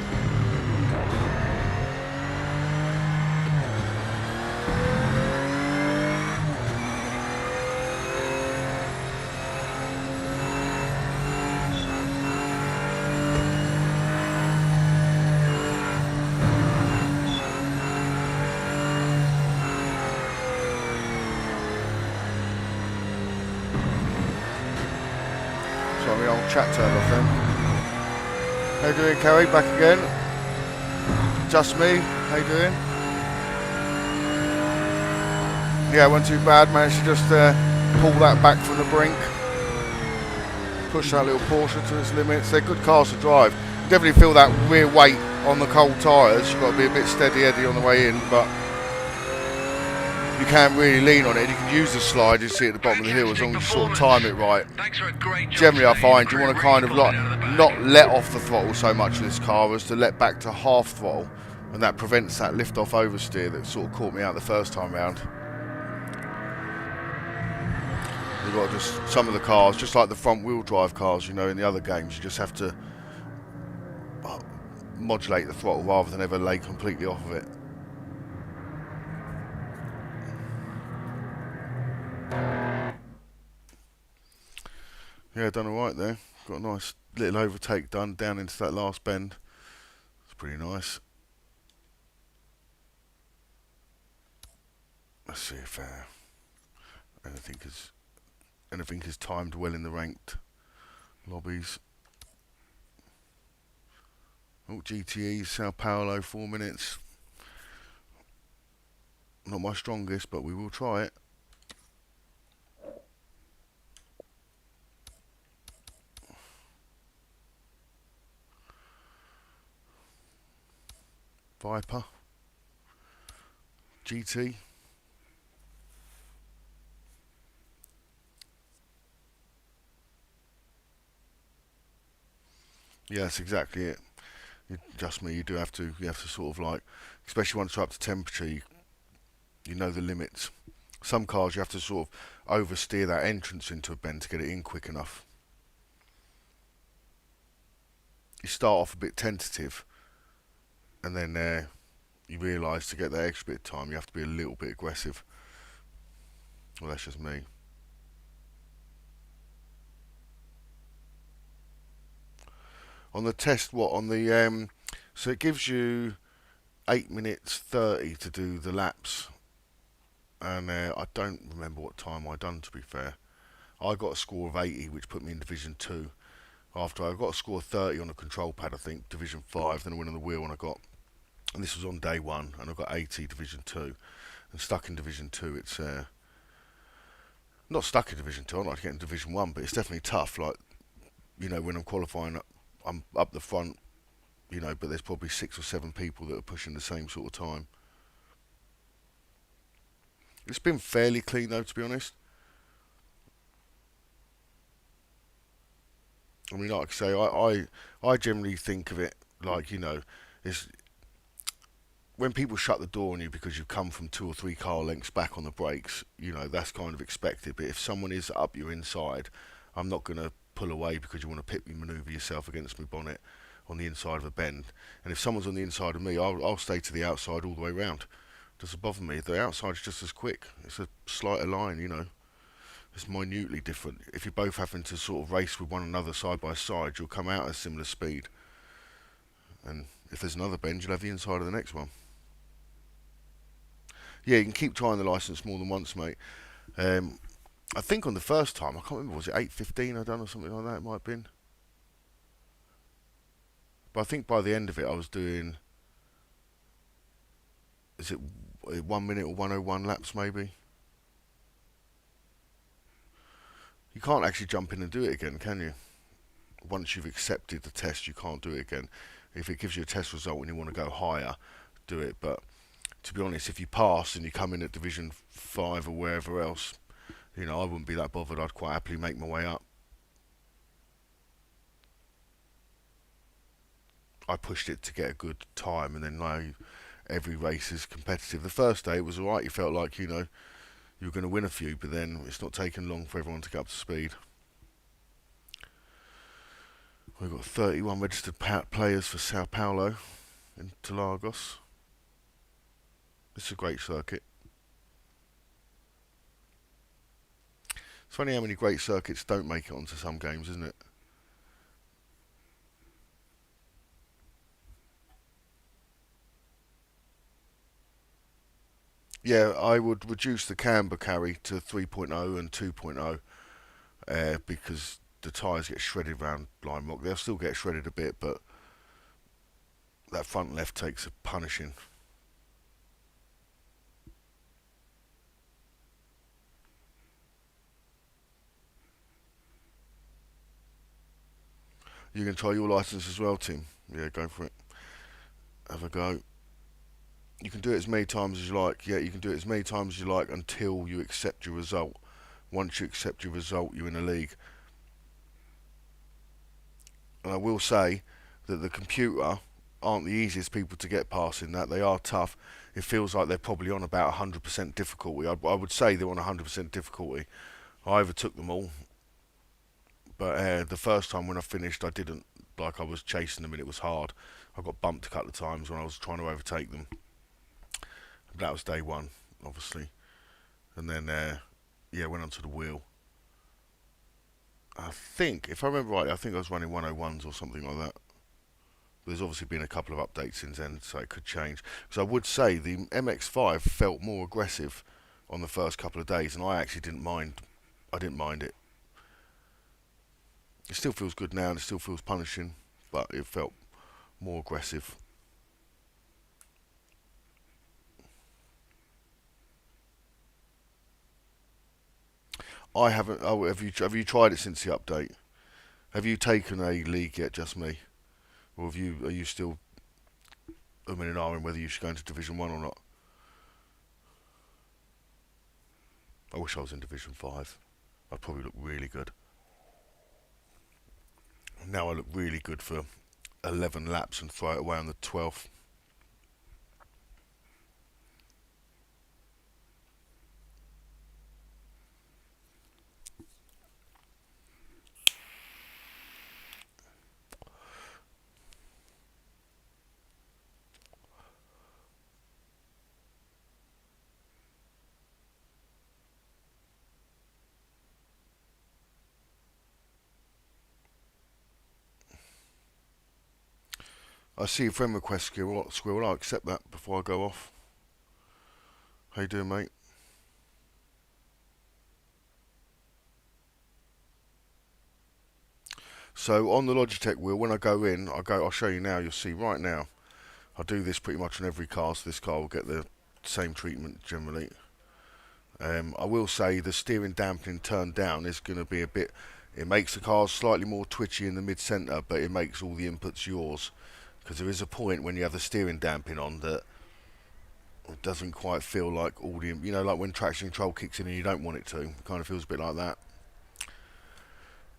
So the old chat turned off then. How you doing, Carrie? Back again? Just me. How you doing? Yeah, it wasn't too bad. Managed to just pull that back from the brink. Push that little Porsche to its limits. They're good cars to drive. You definitely feel that rear weight on the cold tyres. You've got to be a bit steady-eddy on the way in, but you can't really lean on it. You can use the slide you see at the bottom of the hill as long as you sort of time it right. Generally, I find you want to kind of not let off the throttle so much in this car as to let back to half throttle, and that prevents that lift-off oversteer that sort of caught me out the first time round. You've got just some of the cars, just like the front-wheel drive cars, you know, in the other games, you just have to modulate the throttle rather than ever lay completely off of it. Yeah, done alright there. Got a nice little overtake done down into that last bend. It's pretty nice. Let's see if anything is timed well in the ranked lobbies. Oh, GTE, Sao Paulo, 4 minutes. Not my strongest, but we will try it. Viper. GT. Yeah, that's exactly it. Just me, you have to sort of like, especially once you're up to temperature, you know the limits. Some cars you have to sort of oversteer that entrance into a bend to get it in quick enough. You start off a bit tentative, and then you realise to get that extra bit of time you have to be a little bit aggressive. Well, that's just me. On the test, so it gives you 8 minutes 30 to do the laps, and I don't remember what time I done, to be fair. I got a score of 80, which put me in Division 2. After I got a score of 30 on the control pad, I think, Division 5, then I went on the wheel and this was on day 1, and I got 80, Division 2. And stuck in Division 2, it's, not stuck in Division 2, I'd like to get in Division 1, but it's definitely tough, like, you know, when I'm qualifying, I'm up the front, you know, but there's probably 6 or 7 people that are pushing the same sort of time. It's been fairly clean though, to be honest. I mean, like I say, I generally think of it like, you know, it's when people shut the door on you because you've come from 2 or 3 car lengths back on the brakes, you know, that's kind of expected. But if someone is up your inside, I'm not going to pull away because you want to pit me manoeuvre yourself against my bonnet on the inside of a bend. And if someone's on the inside of me, I'll stay to the outside all the way round. Doesn't bother me. The outside's just as quick. It's a slighter line, you know. It's minutely different. If you're both having to sort of race with one another side by side, you'll come out at a similar speed. And if there's another bend, you'll have the inside of the next one. Yeah, you can keep trying the licence more than once, mate. I think on the first time, I can't remember, was it 8:15 I done or something like that? It might have been. But I think by the end of it, I was doing, is it 1 minute or 101 laps maybe? You can't actually jump in and do it again, can you? Once you've accepted the test, you can't do it again. If it gives you a test result and you want to go higher, do it. But to be honest, if you pass and you come in at Division 5 or wherever else, you know, I wouldn't be that bothered. I'd quite happily make my way up. I pushed it to get a good time, and then now every race is competitive. The first day it was alright. You felt like, you know, you were going to win a few, but then it's not taking long for everyone to get up to speed. We've got 31 registered players for Sao Paulo in Interlagos. It's a great circuit. It's funny how many great circuits don't make it onto some games, isn't it? Yeah, I would reduce the camber carry to 3.0 and 2.0 because the tyres get shredded around Lime Rock. They'll still get shredded a bit, but that front left takes a punishing. You can try your licence as well, Tim. Yeah, go for it. Have a go. You can do it as many times as you like. Yeah, you can do it as many times as you like until you accept your result. Once you accept your result, you're in a league. And I will say that the computer aren't the easiest people to get past in that. They are tough. It feels like they're probably on about 100% difficulty. I would say they're on 100% difficulty. I overtook them all. But the first time when I finished, I didn't. Like, I was chasing them and it was hard. I got bumped a couple of times when I was trying to overtake them. But that was day one, obviously. And then, yeah, went onto the wheel. I think, if I remember right, I think I was running 101s or something like that. There's obviously been a couple of updates since then, so it could change. Because I would say the MX-5 felt more aggressive on the first couple of days, and I actually didn't mind. I didn't mind it. It still feels good now, and it still feels punishing, but it felt more aggressive. I haven't. Oh, have you tried it since the update? Have you taken a league yet? Just me, or have you? Are you still umming and ahhing whether you should go into Division 1 or not? I wish I was in Division 5. I'd probably look really good. Now I look really good for 11 laps and throw it away on the 12th. I see a friend request, Squirrel. I'll accept that before I go off. How you doing, mate? So on the Logitech wheel, when I go in, I'll show you now. You'll see right now. I do this pretty much on every car, so this car will get the same treatment generally. I will say the steering dampening turned down is going to be a bit. It makes the car slightly more twitchy in the mid-centre, but it makes all the inputs yours. Because there is a point when you have the steering damping on that it doesn't quite feel like all the, you know, like when traction control kicks in and you don't want it to. It kind of feels a bit like that.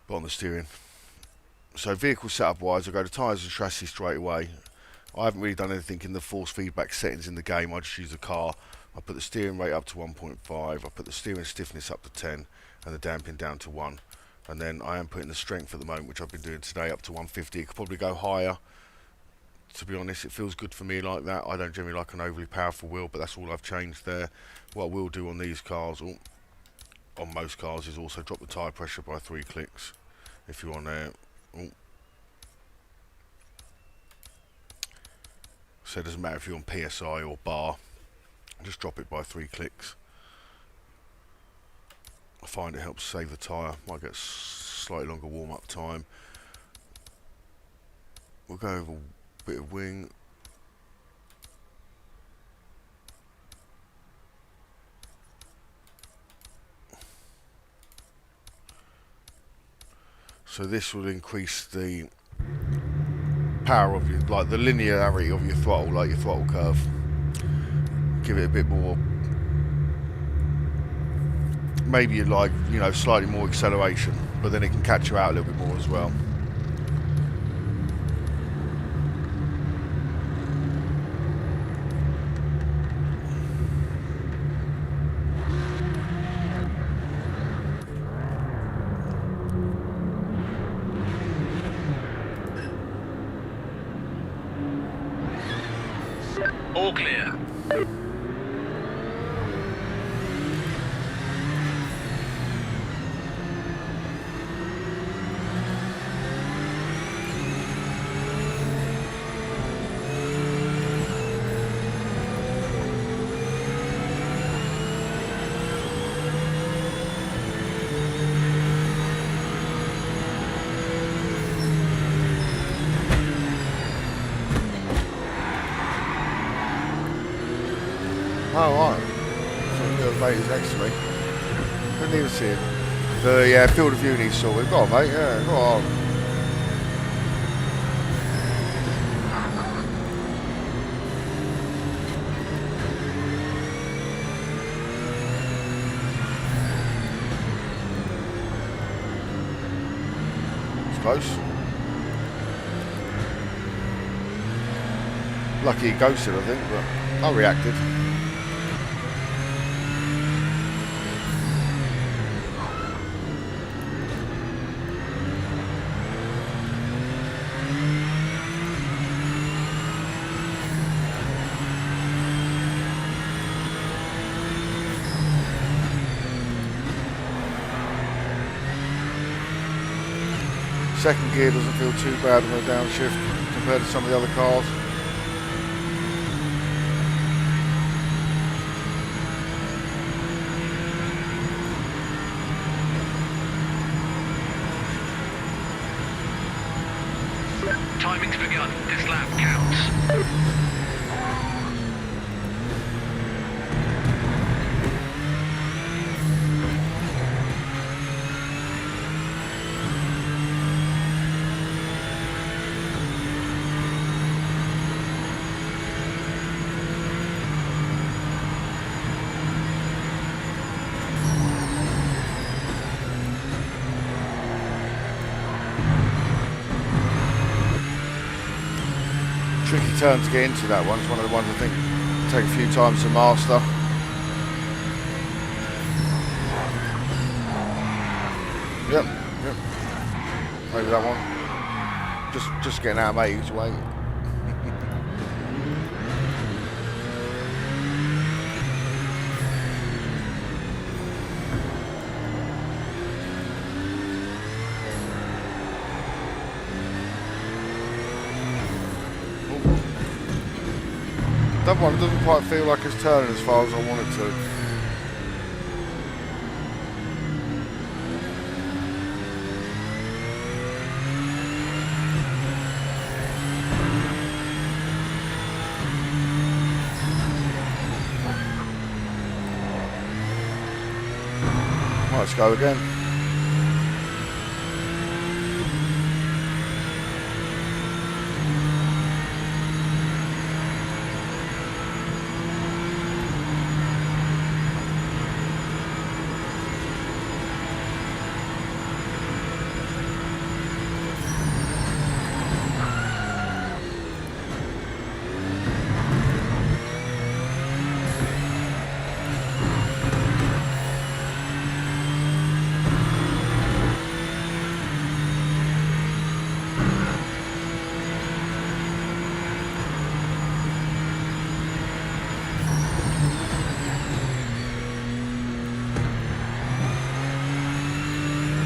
But on the steering. So vehicle setup wise, I go to tyres and chassis straight away. I haven't really done anything in the force feedback settings in the game. I just use the car. I put the steering rate up to 1.5. I put the steering stiffness up to 10 and the damping down to 1. And then I am putting the strength at the moment, which I've been doing today, up to 150. It could probably go higher. To be honest, it feels good for me like that. I don't generally like an overly powerful wheel, but that's all I've changed there. What I will do on these cars, or on most cars, is also drop the tyre pressure by 3 clicks. If you're on there. So it doesn't matter if you're on PSI or bar, just drop it by 3 clicks. I find it helps save the tyre. Might get slightly longer warm-up time. We'll go over a bit of wing. So this will increase the power of your, like the linearity of your throttle, like your throttle curve. Give it a bit more, maybe like, you know, slightly more acceleration, but then it can catch you out a little bit more as well. All clear. Oh, right. So the mate is next to me. Couldn't even see him. Yeah, field of view needs sorted. Go on, mate. Yeah, go on. It's close. Lucky he ghosted, I think, but I reacted. Second gear doesn't feel too bad on the downshift compared to some of the other cars. Timing's begun. This lap counts. Tricky turn to get into that one. It's one of the ones I think take a few times to master. Yep. Maybe that one. Just getting out of mate's way. That one doesn't quite feel like it's turning as far as I want it to. Right, let's go again.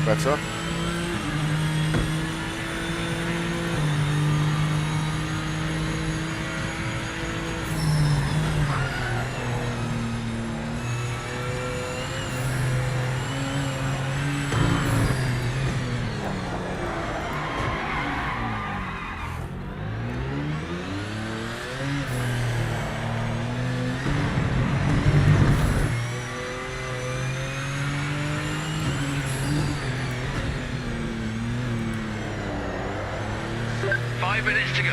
Better. Minutes to go.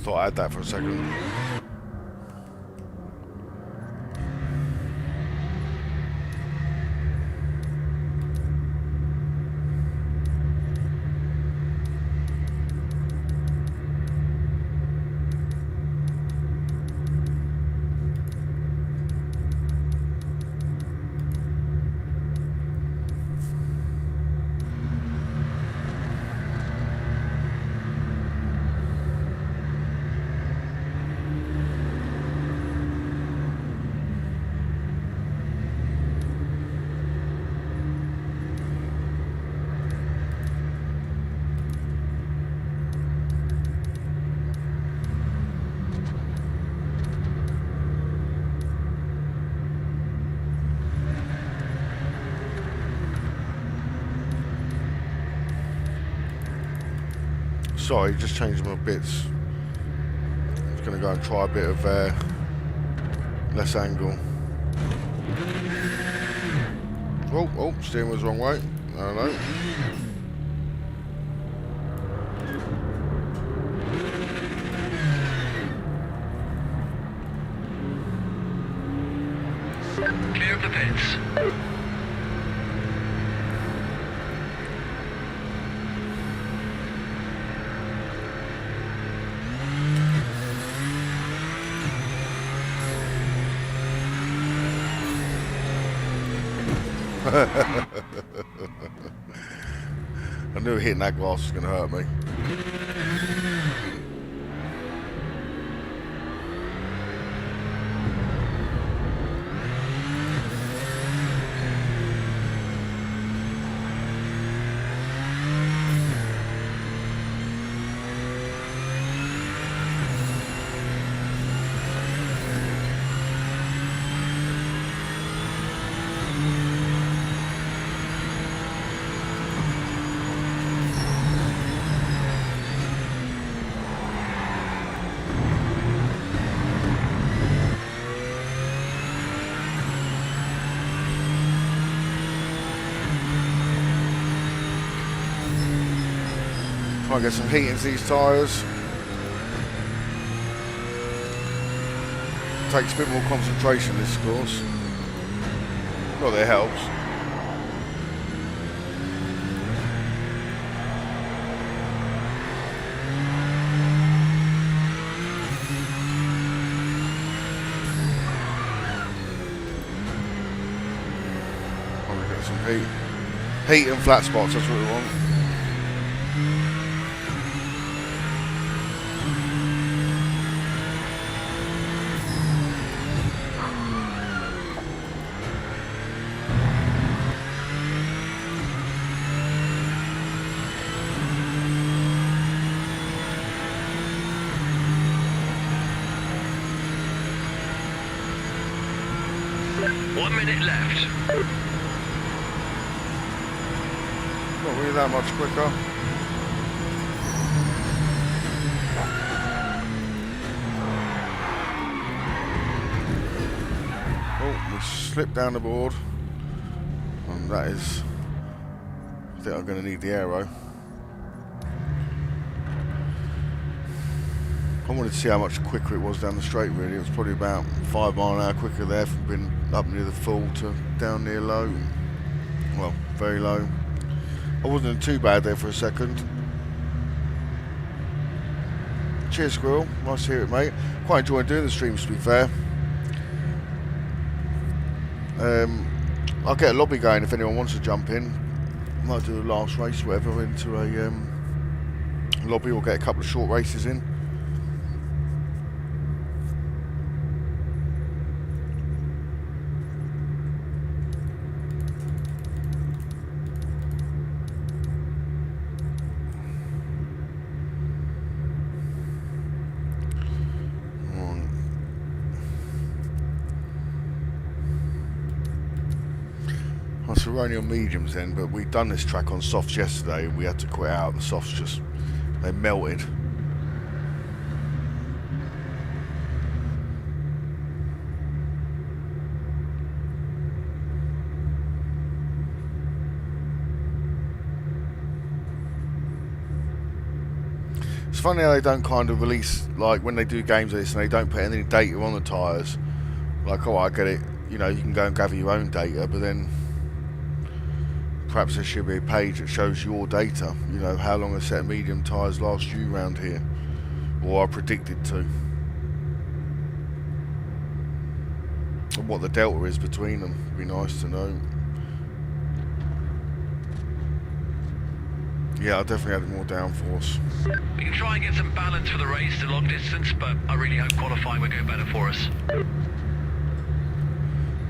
Thought I had that for a second. Sorry, just changing my bits. I'm just going to go and try a bit of less angle. Oh, steering was the wrong way. No. Clear of the pits. I knew hitting that glass was going to hurt me. Try and get some heat into these tyres. Takes a bit more concentration, this course. Not that it helps. Probably get some heat. Heat and flat spots, that's what we want. Left. Not really that much quicker. Oh, we slipped down the board. And that is... I think I'm going to need the aero. I wanted to see how much quicker it was down the straight, really. It was probably about 5 mile an hour quicker there from being up near the full to down near low. Well, very low. I wasn't too bad there for a second. Cheers, Squirrel. Nice to hear it, mate. Quite enjoying doing the streams, to be fair. I'll get a lobby going if anyone wants to jump in. Might do a last race, whatever, into a lobby, or get a couple of short races in. So we're only on mediums then, but we'd done this track on softs yesterday and we had to quit out. The softs just, they melted. It's funny how they don't kind of release, like when they do games like this and they don't put any data on the tyres. Like, oh, I get it, you know, you can go and gather your own data, but then perhaps there should be a page that shows your data, you know, how long a set of medium tyres last you round here, or are predicted to, and what the delta is between them. Would be nice to know. Yeah, I'll definitely add more downforce. We can try and get some balance for the race to long distance, but I really hope qualifying will go better for us.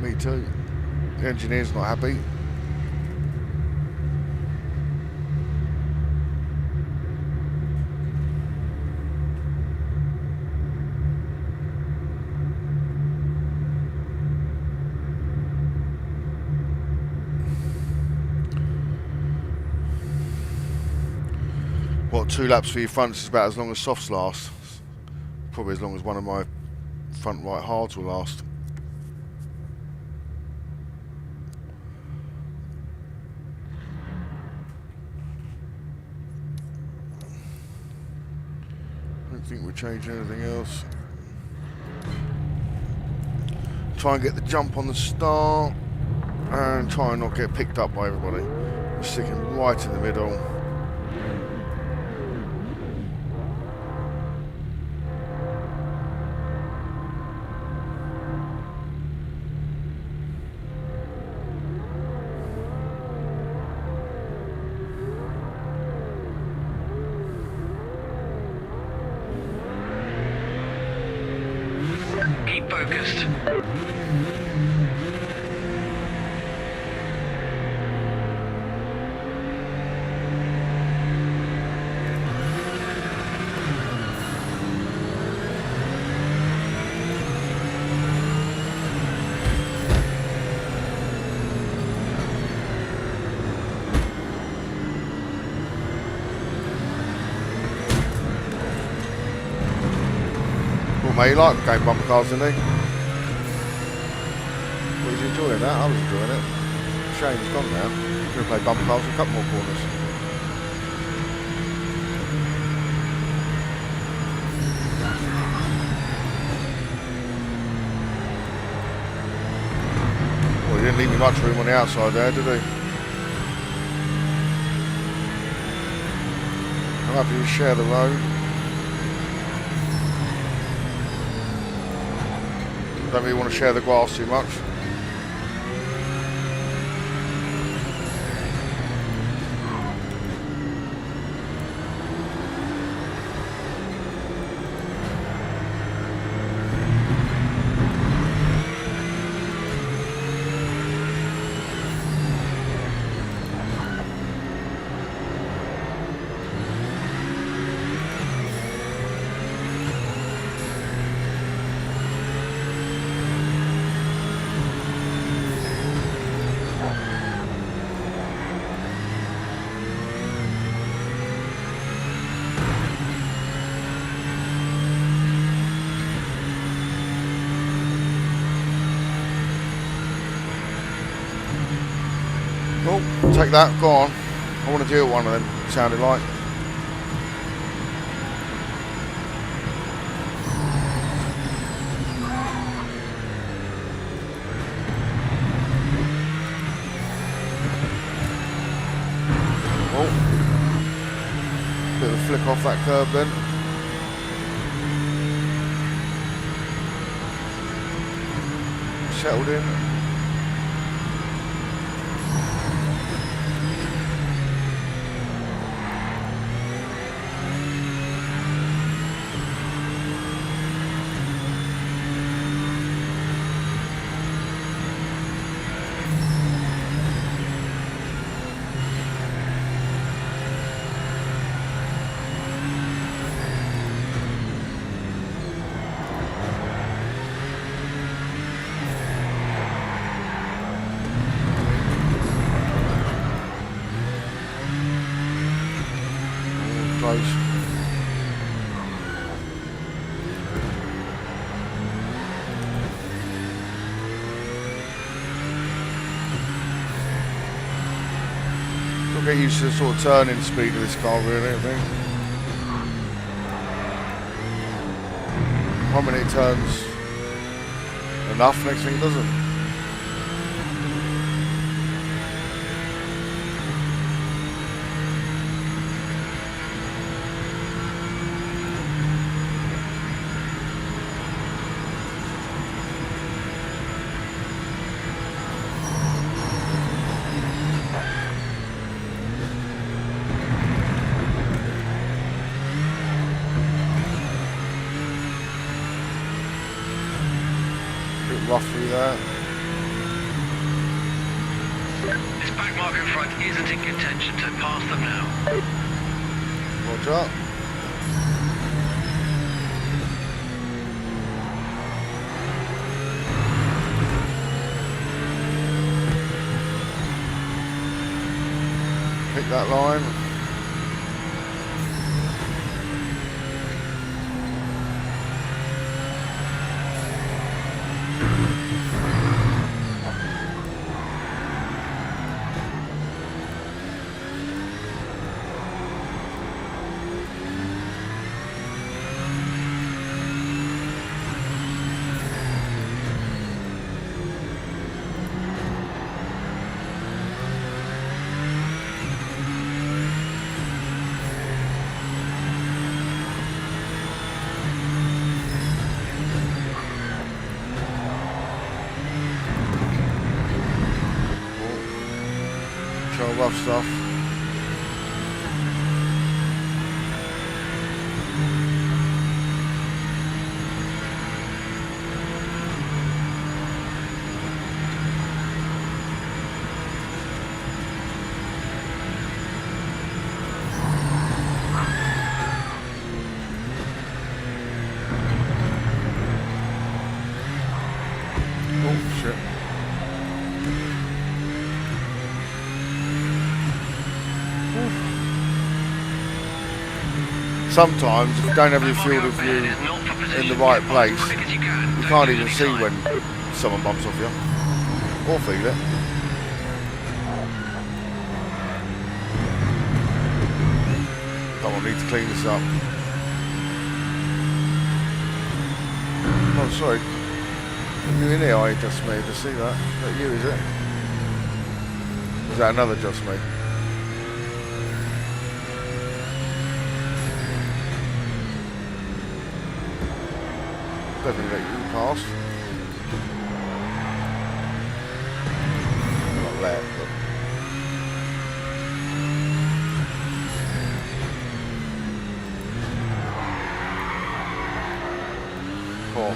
Me too. The engineer's not happy. What, 2 laps for your fronts is about as long as softs last. Probably as long as one of my front right hards will last. I don't think we're changing anything else. Try and get the jump on the start and try and not get picked up by everybody. We're sticking right in the middle. Keep focused. Well, mate, you like going bumper cars, didn't he? Was he enjoying that? I was enjoying it. Shame he's gone now. We're going to play bumper cars with a couple more corners. Well, he didn't leave me much room on the outside there, did he? I'm happy to share the road. Don't really want to share the grass too much. Oh, take that, go on. I want to deal with one of them, sounded like. Oh. Bit of a flick off that curb then. Settled in. Close. Don't get used to the sort of turning speed of this car really, I think. 1 minute it turns enough, next thing it doesn't. Rough through there. This back marker in front isn't in contention, so pass them now. Roger. Pick that line. More rough stuff. Oh shit. Sometimes if you don't have your field of view in the right place, you can't even see when someone bumps off you. Or feel it. Come on, need to clean this up. Oh, sorry. You in here, I just me. Just see that. Is that you, is it? Is that another just me? Definitely let you pass. Not let, but... Cool.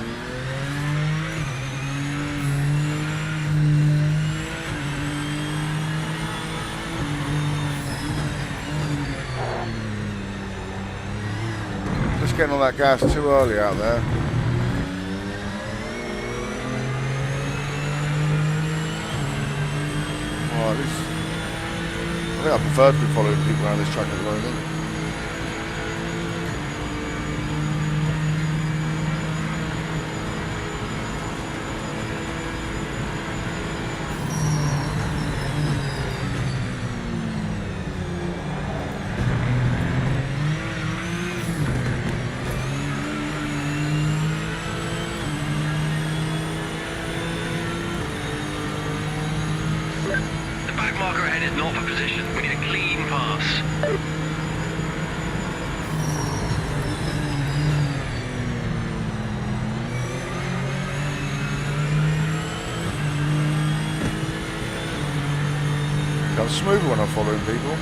Just getting all that gas too early out there. I think I prefer to be following people around this track at the moment. Marker ahead is not for position. We need a clean pass. I'm smooth when I'm following people.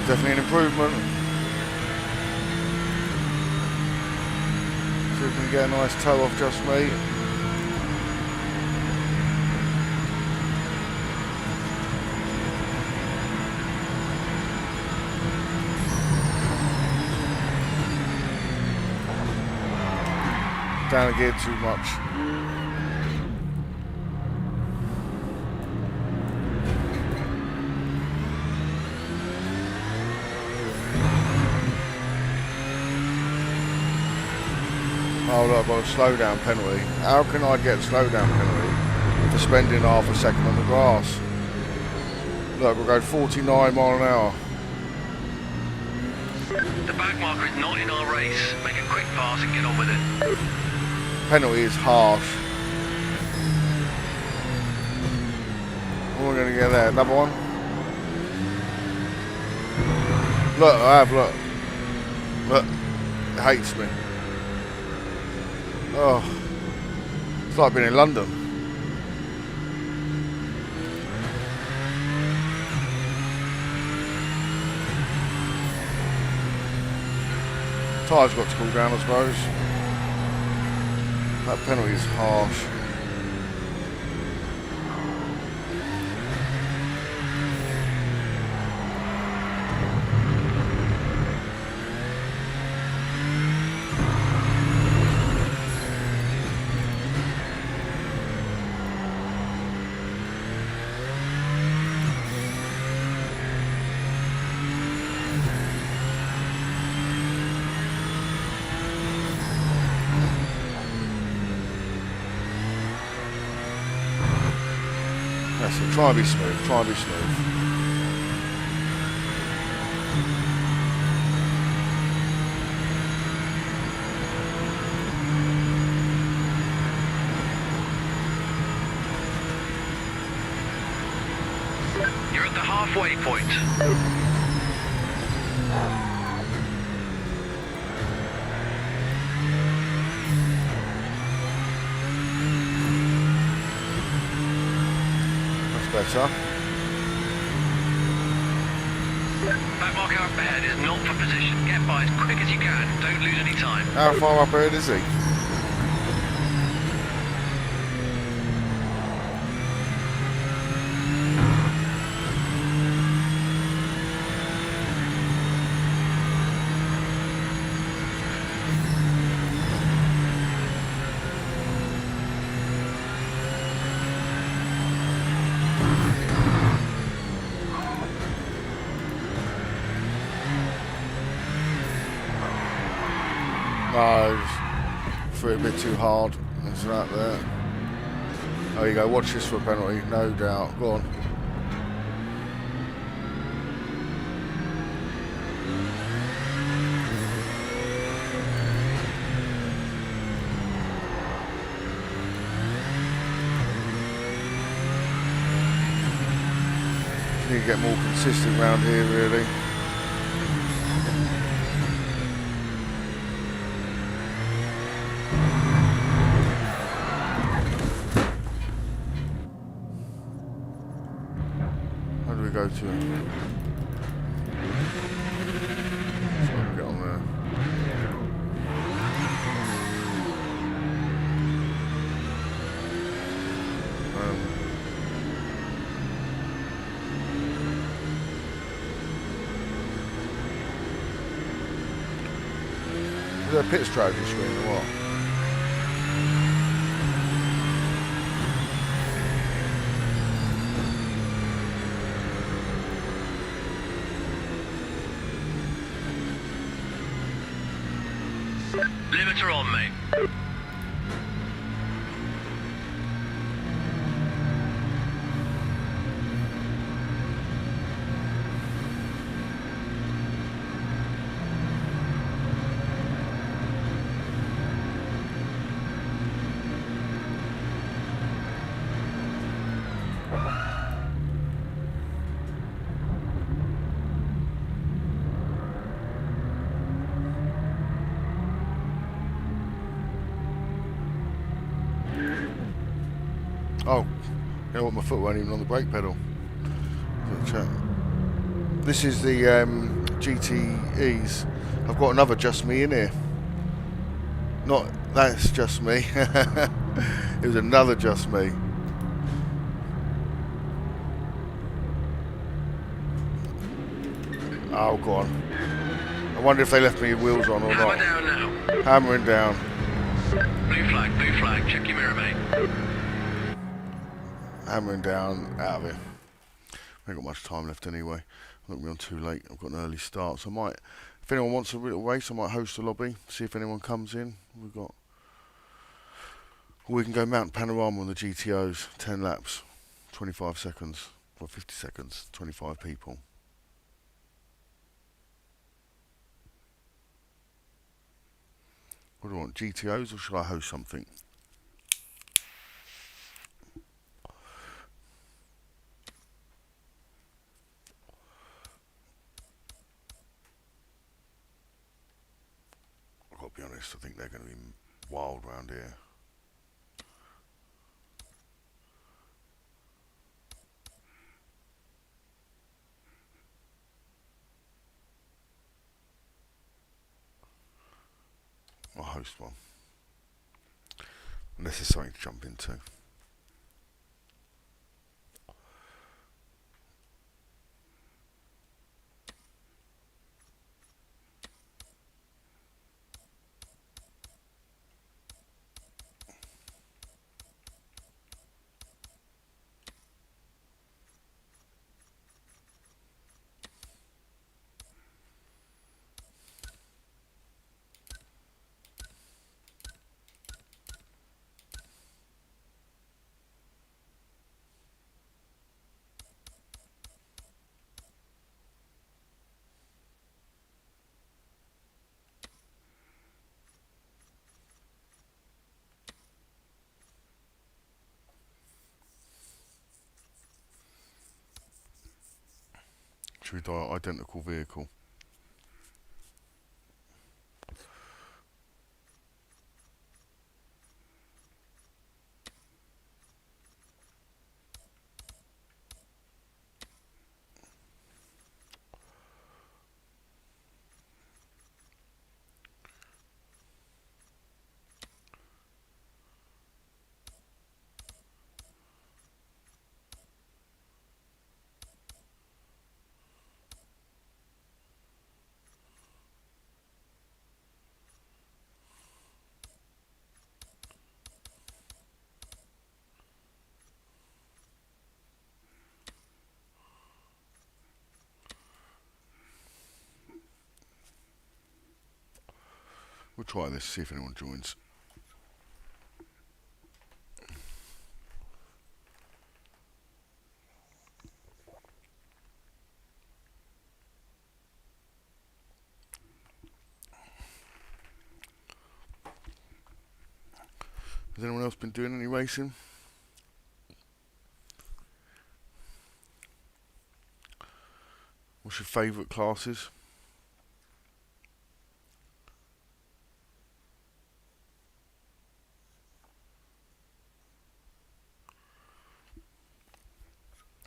Definitely an improvement. See if we can get a nice toe off just me. Down again too much. Oh look, I've got a slowdown penalty. How can I get a slowdown penalty for spending half a second on the grass? Look, we'll go 49 mile an hour. The back marker is not in our race. Make a quick pass and get on with it. Penalty is harsh. What are we going to get there? Another one? Look, I have, look. Look, it hates me. Oh, it's like being in London. Tyres got to cool down, I suppose. That penalty is harsh. That's it. Try and be smooth. Try and be smooth. You're at the halfway point. Better. Back marker up ahead is not for position. Get by as quick as you can. Don't lose any time. How far up ahead is he? No, threw it a bit too hard. There's that there. Oh, you go. Watch this for a penalty, no doubt. Go on. Need to get more consistent around here, really. Go to. So get on there. Is there a pit strategy screen or what? Limiter on, mate. Oh, you know what? My foot wasn't even on the brake pedal. This is the GTEs. I've got another Just Me in here. Not that's Just Me. It was another Just Me. Oh, go on. I wonder if they left me wheels on or not. Hammer down now. Hammering down. Blue flag. Check your mirror, mate. Hammering down, out of it. I ain't got much time left anyway. I'm not going to be on too late. I've got an early start, so I might, if anyone wants a little race, I might host a lobby, see if anyone comes in. We can go Mountain Panorama on the GTOs, 10 laps, 25 seconds, or 50 seconds, 25 people. What do I want, GTOs, or should I host something? I've got to be honest, I think they're going to be wild round here. I'll host one. Unless there's something to jump into. literally identical vehicle. We'll try this, see if anyone joins. Has anyone else been doing any racing? What's your favourite classes?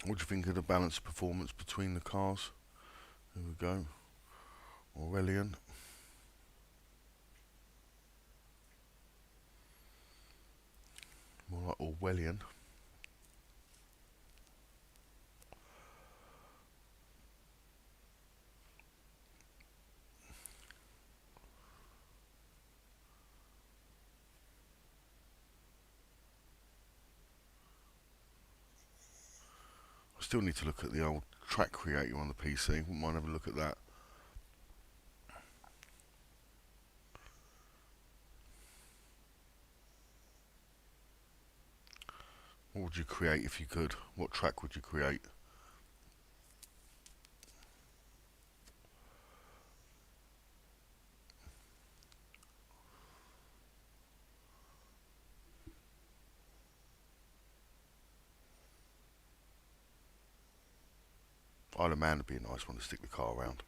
What do you think of the balanced performance between the cars? There we go. Aurelian. More like Orwellian. I still need to look at the old track creator on the PC. Wouldn't mind having a look at that. What would you create if you could? What track would you create? Isle of Man would be a nice one to stick the car around.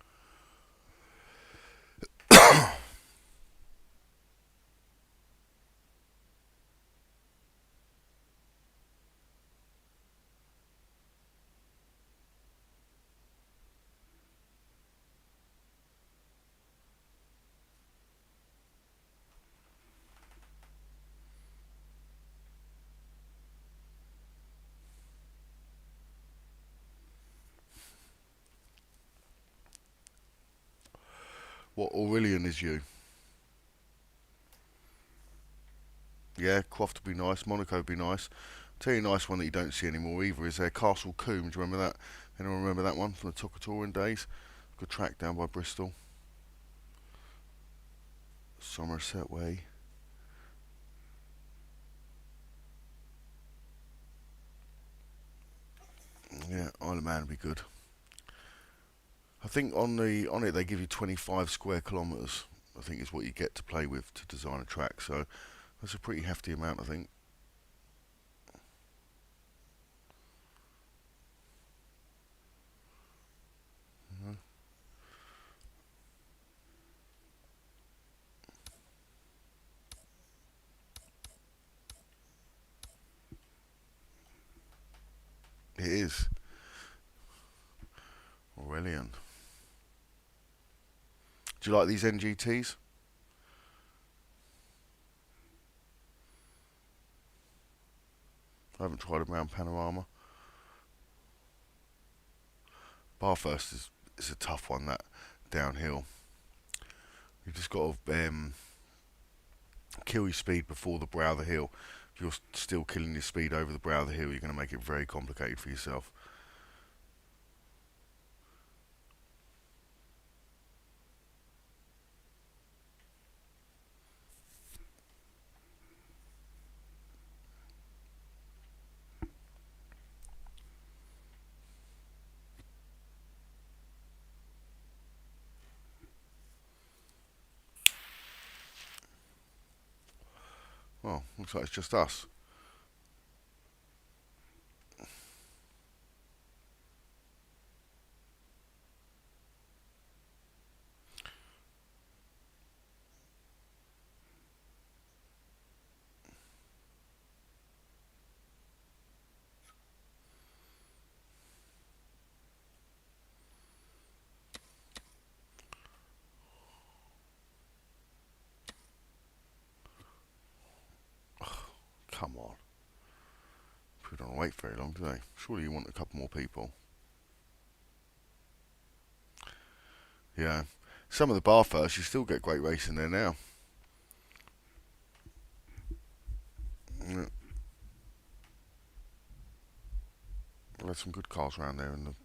What Aurelian is you? Yeah, Croft would be nice. Monaco would be nice. Tell you a nice one that you don't see anymore either is Castle Combe. Do you remember that? Anyone remember that one from the Tocatoran days? Good track down by Bristol. Somerset Way. Yeah, Isle of Man would be good. I think on it they give you 25 square kilometres. I think is what you get to play with to design a track. So that's a pretty hefty amount, I think. It is. Aurelian. Do you like these NGTs? I haven't tried them around Panorama. Bathurst is a tough one, that downhill. You've just got to kill your speed before the brow of the hill. If you're still killing your speed over the brow of the hill, you're going to make it very complicated for yourself. Well, looks like it's just us. Come on. People don't wait very long, do they? Surely you want a couple more people. Yeah. Some of the bar first, you still get great racing there now. Yeah. We've had some good cars around there in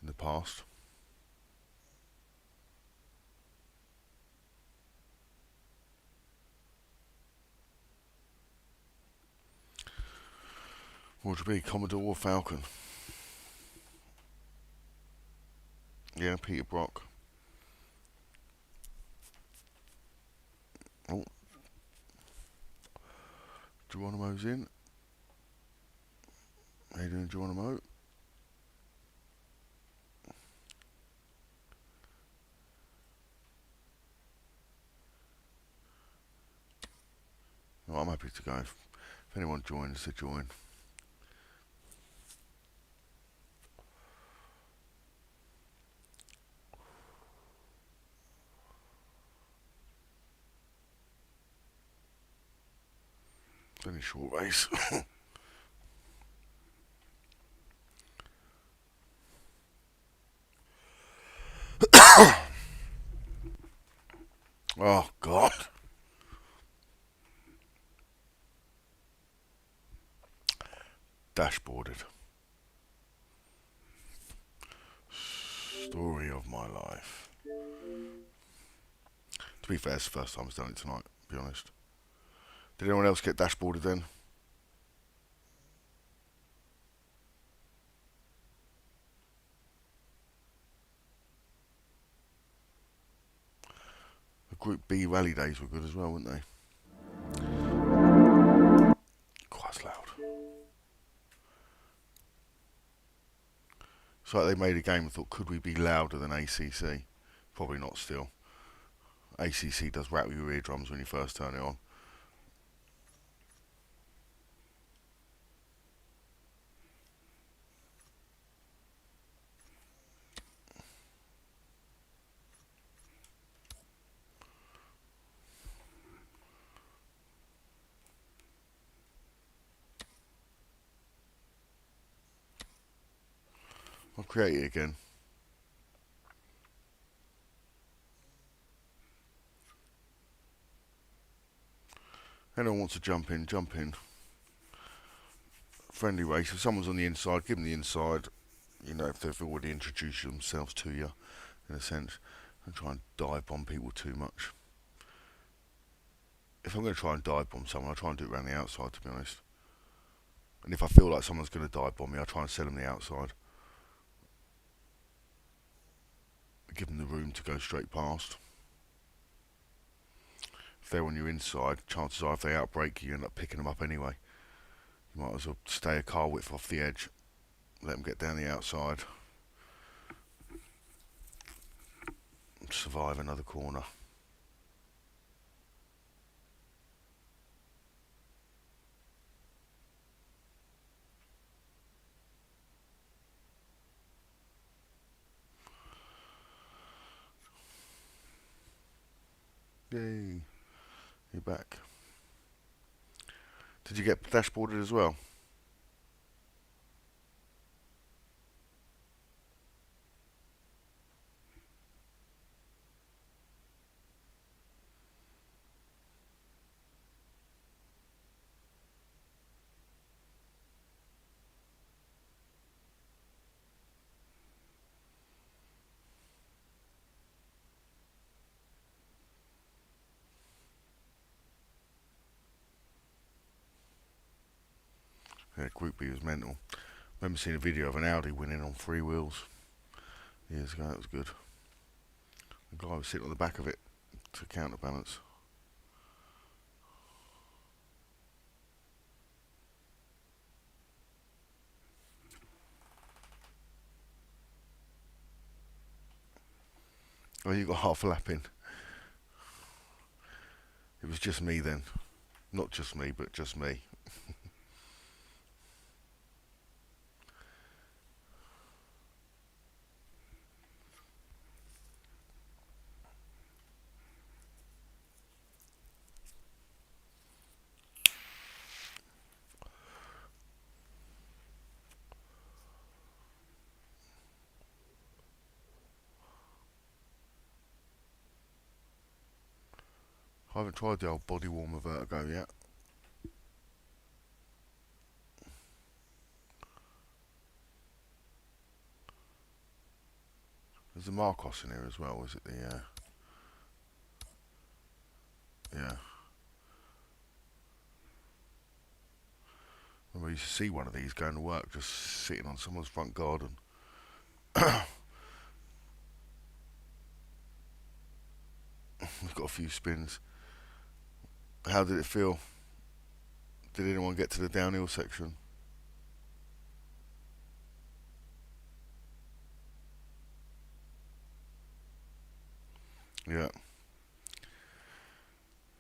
the past. What would it be? Commodore or Falcon? Yeah, Peter Brock. Oh, Geronimo's in. How you doing, Geronimo? Oh, I'm happy to go. If anyone joins, they join. It's only a short race. Oh, God. Dashboarded. Story of my life. To be fair, it's the first time I've done it tonight, to be honest. Did anyone else get dashboarded then? The Group B rally days were good as well, weren't they? Quite loud. It's like they made a game and thought, could we be louder than ACC? Probably not still. ACC does rattle your eardrums when you first turn it on. I'll create it again. Anyone wants to jump in, jump in. Friendly race. If someone's on the inside, give them the inside. You know, if they've already introduced themselves to you, in a sense. Don't try and dive bomb people too much. If I'm going to try and dive bomb someone, I try and do it around the outside, to be honest. And if I feel like someone's going to dive bomb me, I try and sell them the outside. Give them the room to go straight past. If they're on your inside, chances are if they outbrake you, you end up picking them up anyway. You might as well stay a car width off the edge, let them get down the outside, and survive another corner. Yay, you're back. Did you get dashboarded as well? Yeah, Group B was mental. I remember seeing a video of an Audi winning on 3 wheels years ago. That was good. The guy was sitting on the back of it to counterbalance. Oh, you got half a lap in. It was just me then. Not just me, but just me. I haven't tried the old body warmer Vertigo yet. There's the Marcos in here as well, is it the, yeah. I remember I used to see one of these going to work, just sitting on someone's front garden. We've got a few spins. How did it feel? Did anyone get to the downhill section? Yeah.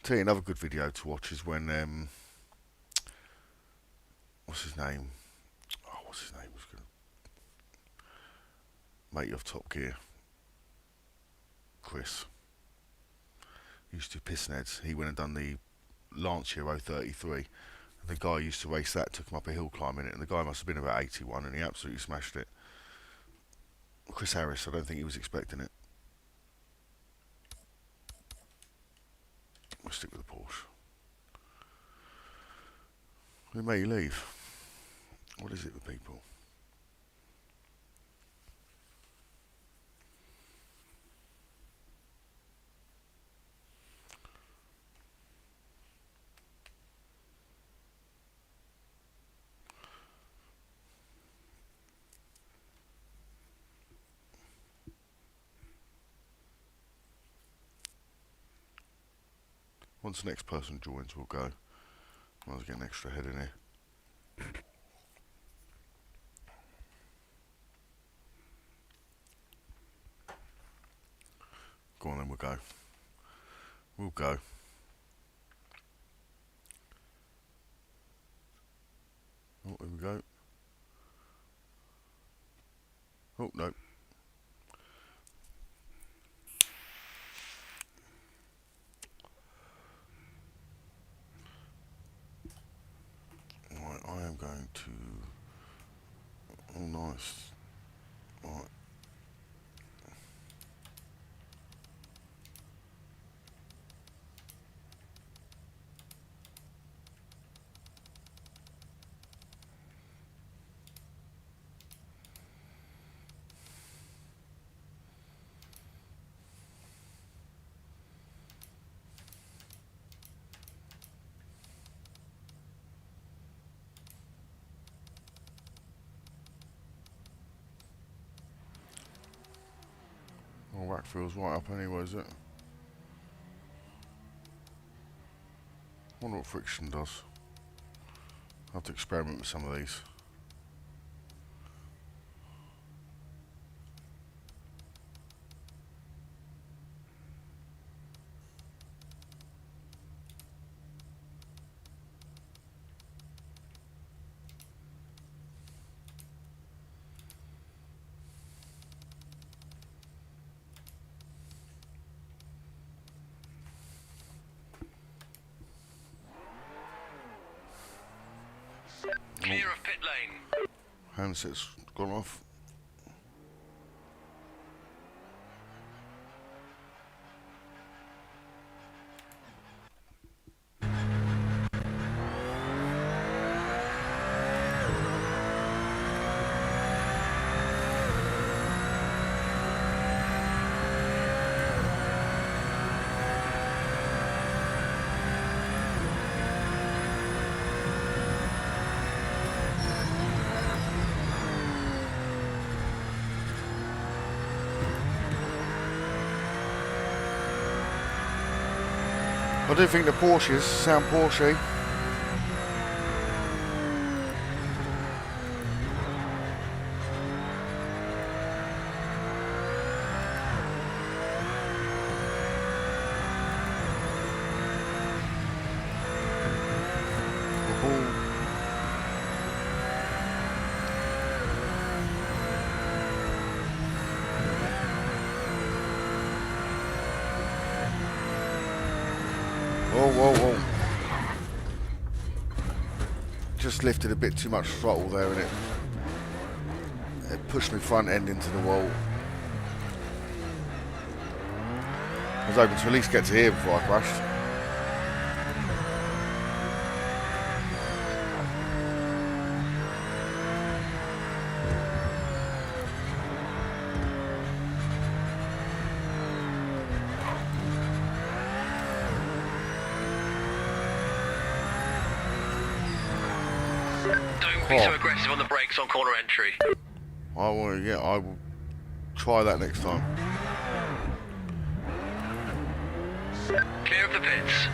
Tell you another good video to watch is when what's his name? Oh, what's his name? Was good. Mate of Top Gear. Chris. He used to do Piston Heads. He went and done the Lancia 033. And the guy used to race that, took him up a hill climbing it, and the guy must have been about 81 and he absolutely smashed it. Chris Harris, I don't think he was expecting it. We'll stick with the Porsche. Who may you leave? What is it with people? Once the next person joins, we'll go. Might as well get an extra head in here. Go on then, we'll go. We'll go. Oh, here we go. Oh, no. Right, I am going to... Oh, nice. Right. Oh, rack feels right up anyway, is it? Wonder what friction does. I'll have to experiment with some of these. Clear of pit lane. Handset's gone off. I do think the Porsches sound Porsche. Whoa. Just lifted a bit too much throttle there, and it pushed my front end into the wall. I was hoping to at least get to here before I crashed. Don't be so aggressive on the brakes on corner entry. I will try that next time. Clear of the pits.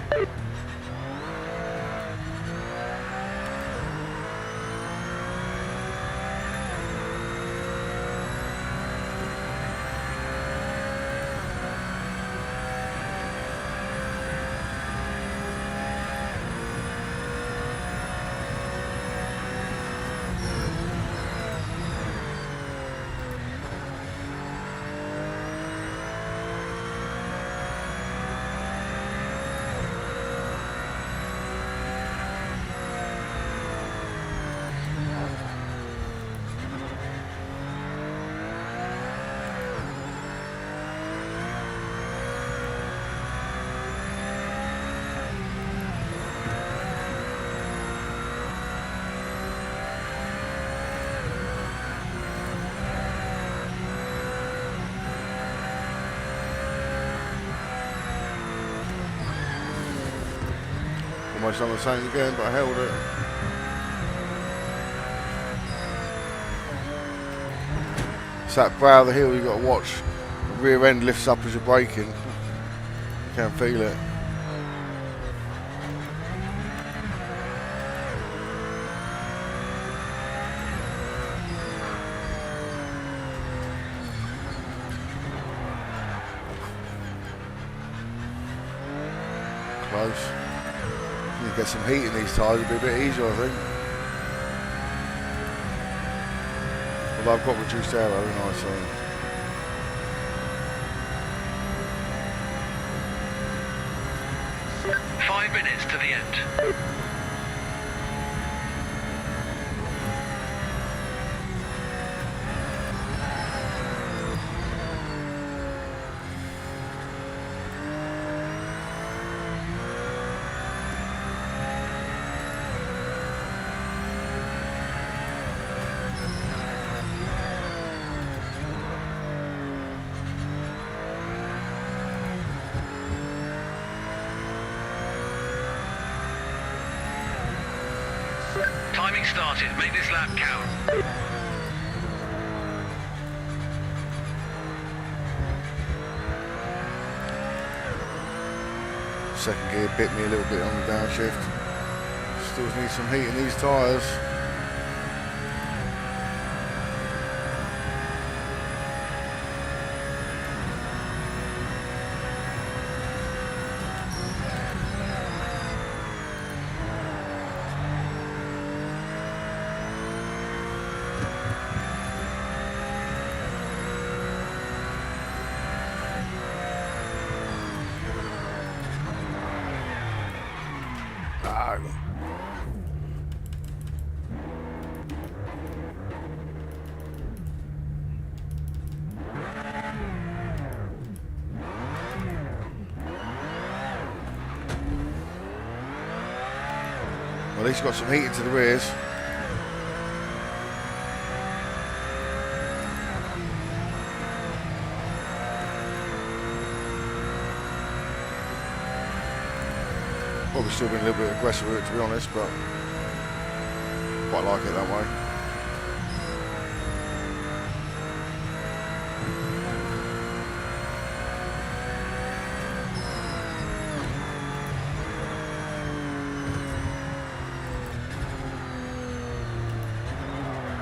Almost on the same again, but I held it. It's that brow of the hill you've got to watch. The rear end lifts up as you're braking. You can feel it. Close. You get some heat in these tyres, it'll be a bit easier, I think. Although I've got reduced aero, haven't I, so. 5 minutes to the end. Timing started. Make this lap count. Second gear bit me a little bit on the downshift. Still need some heat in these tyres. Well, at least got some heat into the rears. Probably still been a little bit aggressive with it, to be honest, but quite like it that way.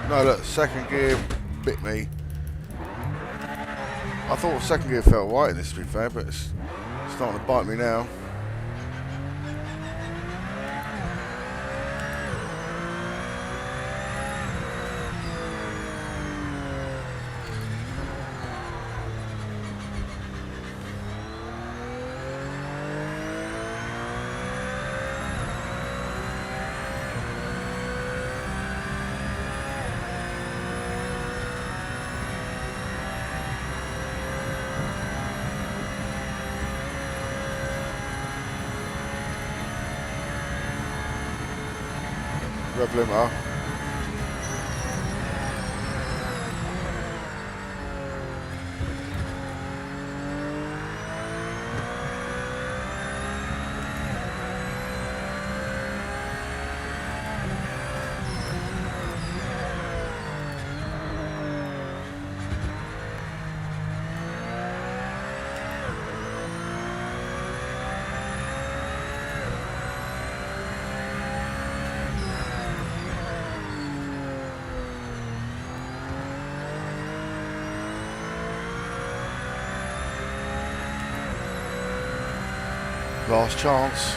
No, look, second gear bit me. I thought second gear felt right in this, to be fair, but it's starting to bite me now. Rev limiter. Last chance.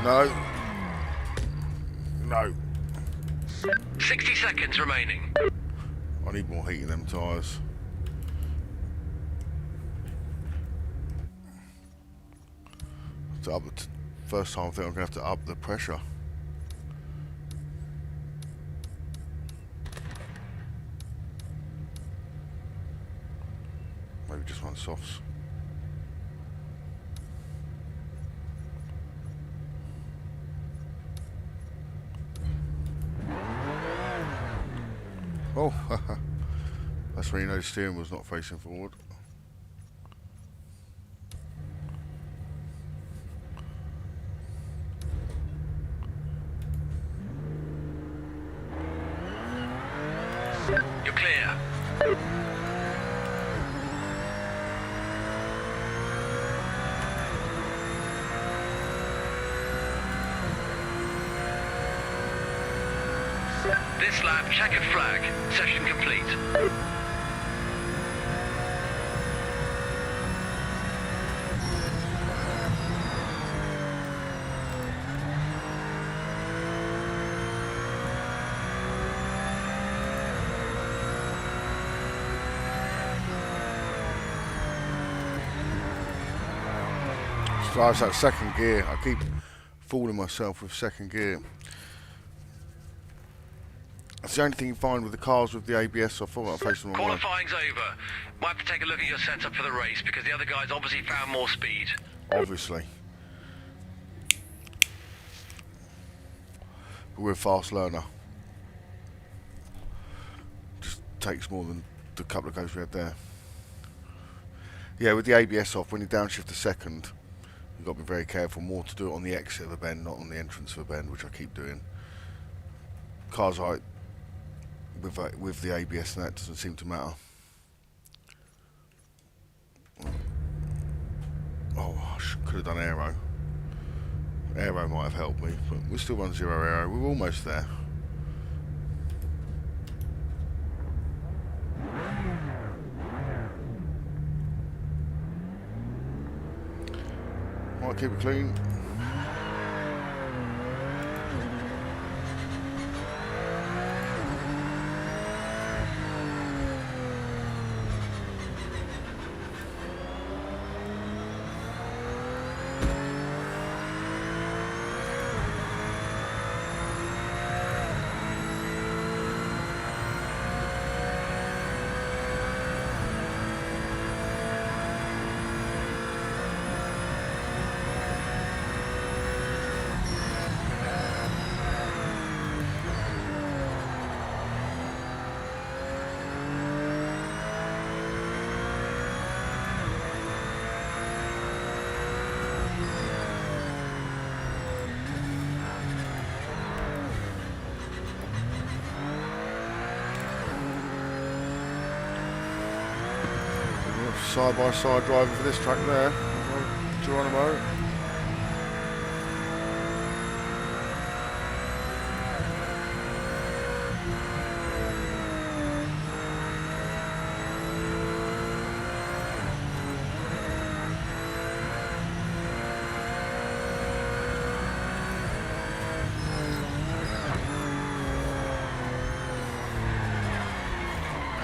No. No. 60 seconds remaining. I need more heat in them tyres. To up the first time I think I'm going to have to up the pressure. Maybe just run softs. Oh, that's when you know the steering wheel's not facing forward. You're clear. This lap, checkered flag. Session complete. Drives that second gear. I keep fooling myself with second gear. That's the only thing you find with the cars with the ABS. I thought I faced them on one. Qualifying's over. Might have to take a look at your setup for the race because the other guys obviously found more speed. Obviously. But we're a fast learner. Just takes more than the couple of goes we had there. Yeah, with the ABS off, when you downshift to second, you've got to be very careful. More to do it on the exit of a bend, not on the entrance of a bend, which I keep doing. Cars like with the ABS and that doesn't seem to matter. Oh, I could have done aero. Aero might have helped me, but we'll still run zero aero. We're almost there. Might keep it clean. Side-by-side driving for this track there. Geronimo.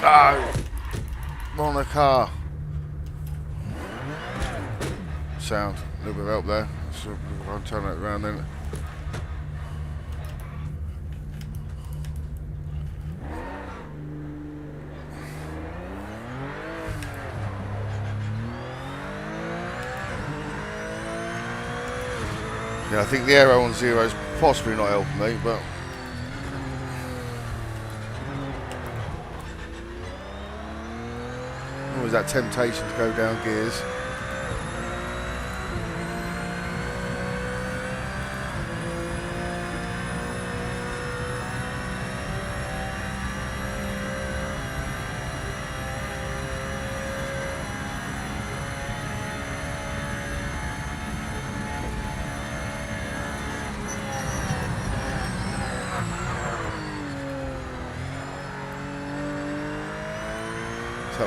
No! On the car. Sound, a little bit of help there. So I'll turn that around then. Yeah, I think the aero on zero is possibly not helping me, but always that temptation to go down gears.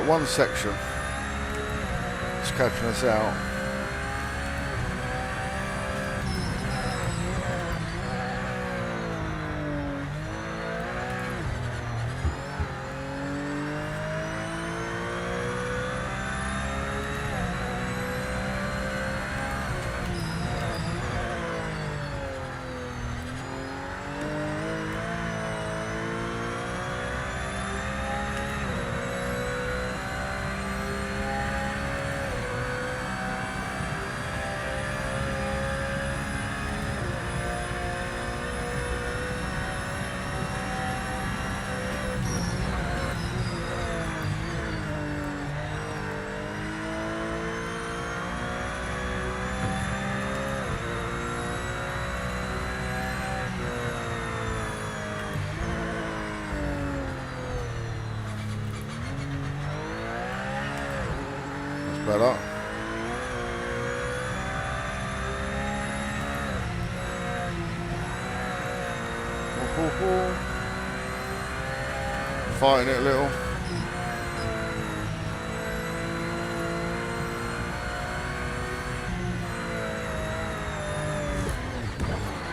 That one section is catching us out. Better. Fighting it a little.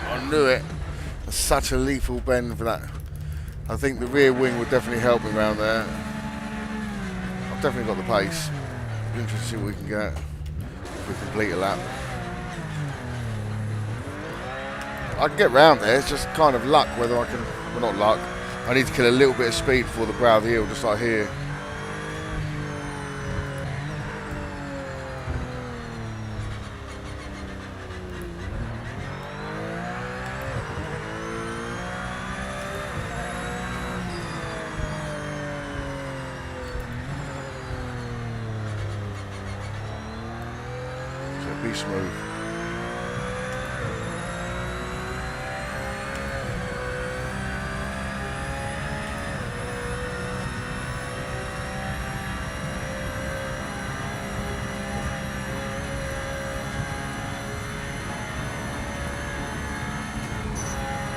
I knew it. That's such a lethal bend for that. I think the rear wing would definitely help me around there. I've definitely got the pace. Interesting to see what we can get if we complete a lap. I can get round there, it's just kind of luck whether I can, well not luck, I need to kill a little bit of speed before the brow of the hill, just like here. Be smooth.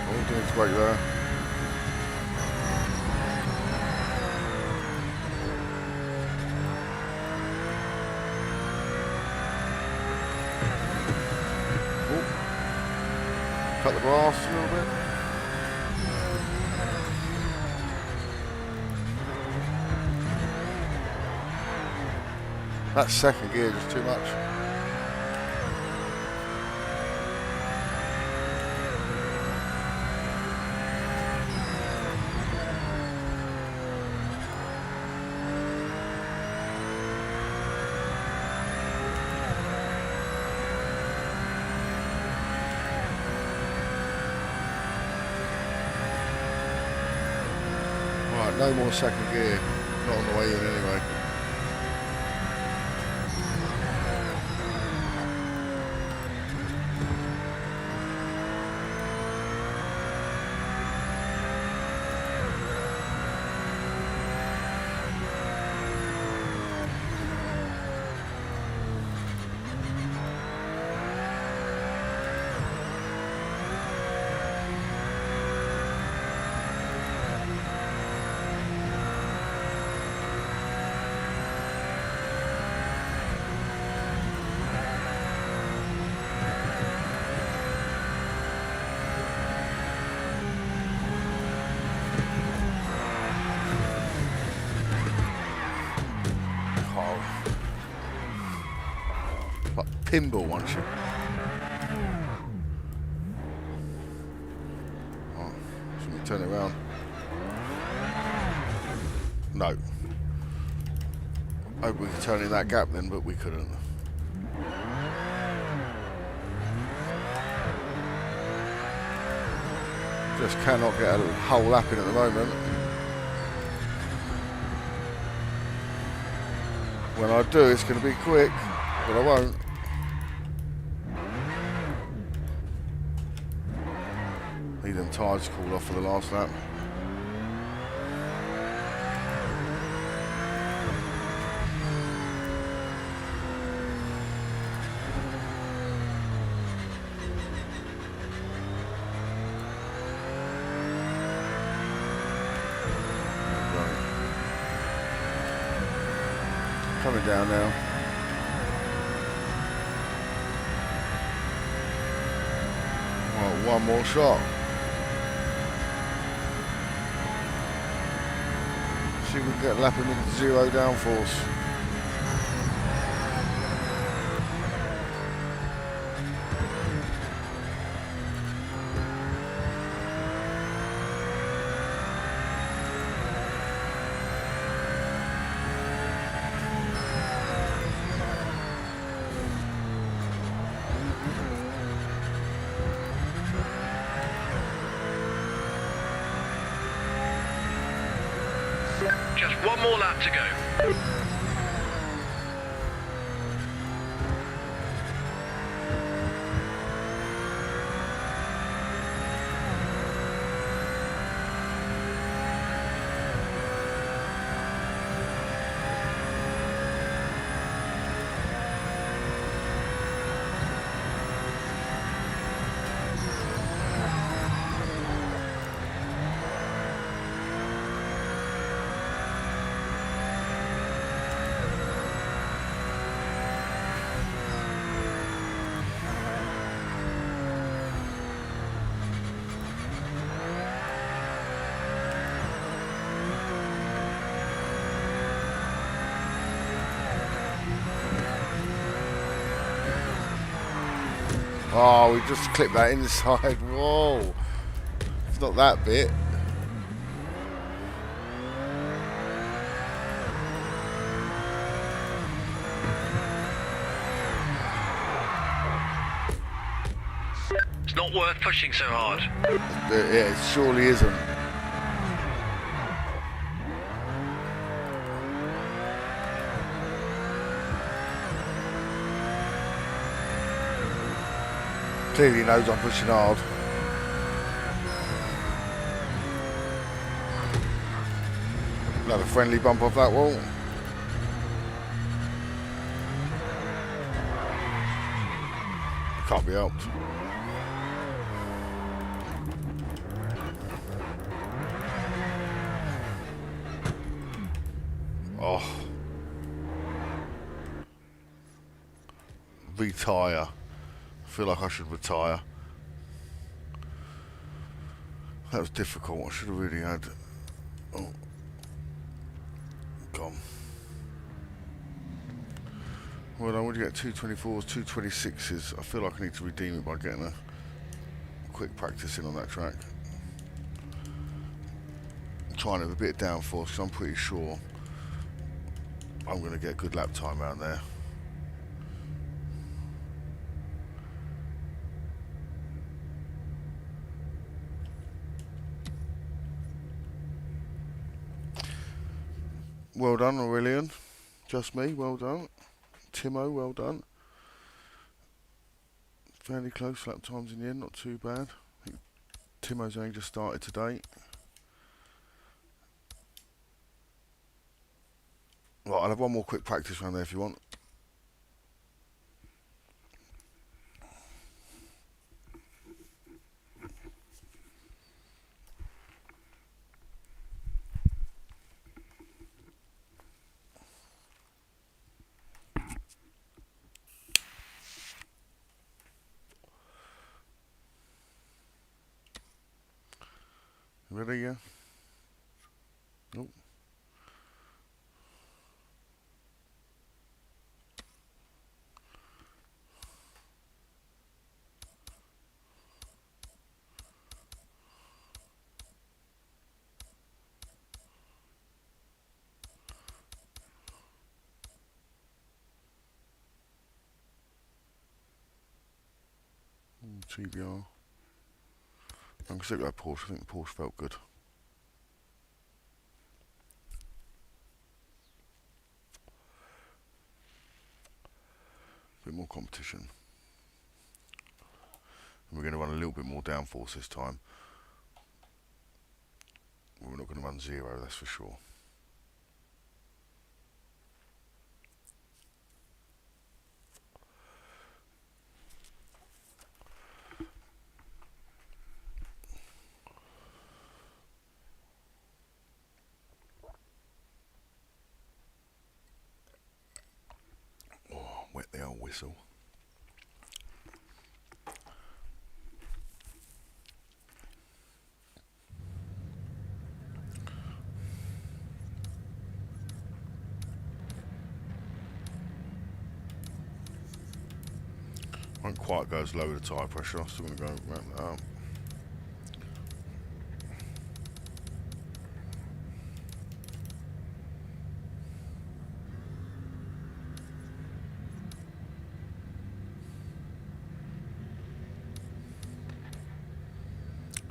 Oh, doing its work there. Cut the grass a little bit. That second gear is too much. No more second gear, not on the way in anyway. Pinball, won't you? Oh, should we turn it around? No. I hope we could turn in that gap then, but we couldn't. Just cannot get a whole lap in at the moment. When I do, it's going to be quick, but I won't. Need them tyres cooled off for the last lap. Coming down now. Right, one more shot. See if we can get lapping into 0 downforce. Just one more lap to go. Oh, we just clipped that inside. Whoa. It's not that bit. It's not worth pushing so hard. Yeah, it surely isn't. Clearly knows I'm pushing hard. Another friendly bump off that wall. Can't be helped. Oh. Retire. I feel like I should retire. That was difficult. I should have really had... Oh. Gone. Well, I would get 224s, 226s. I feel like I need to redeem it by getting a quick practice in on that track. I'm trying to have a bit of downforce because I'm pretty sure I'm going to get good lap time out there. Well done, Aurelian. Just me, well done. Timo, well done. Fairly close lap times in the end, not too bad. I think Timo's only just started today. Right, I'll have one more quick practice round there if you want. Ready, yeah? Nope. TBR. I'm going to stick with that Porsche. I think the Porsche felt good. A bit more competition. And we're going to run a little bit more downforce this time. We're not going to run 0, that's for sure. whistle. Won't quite go as low with the tyre pressure. I'm still going to go ramp that up.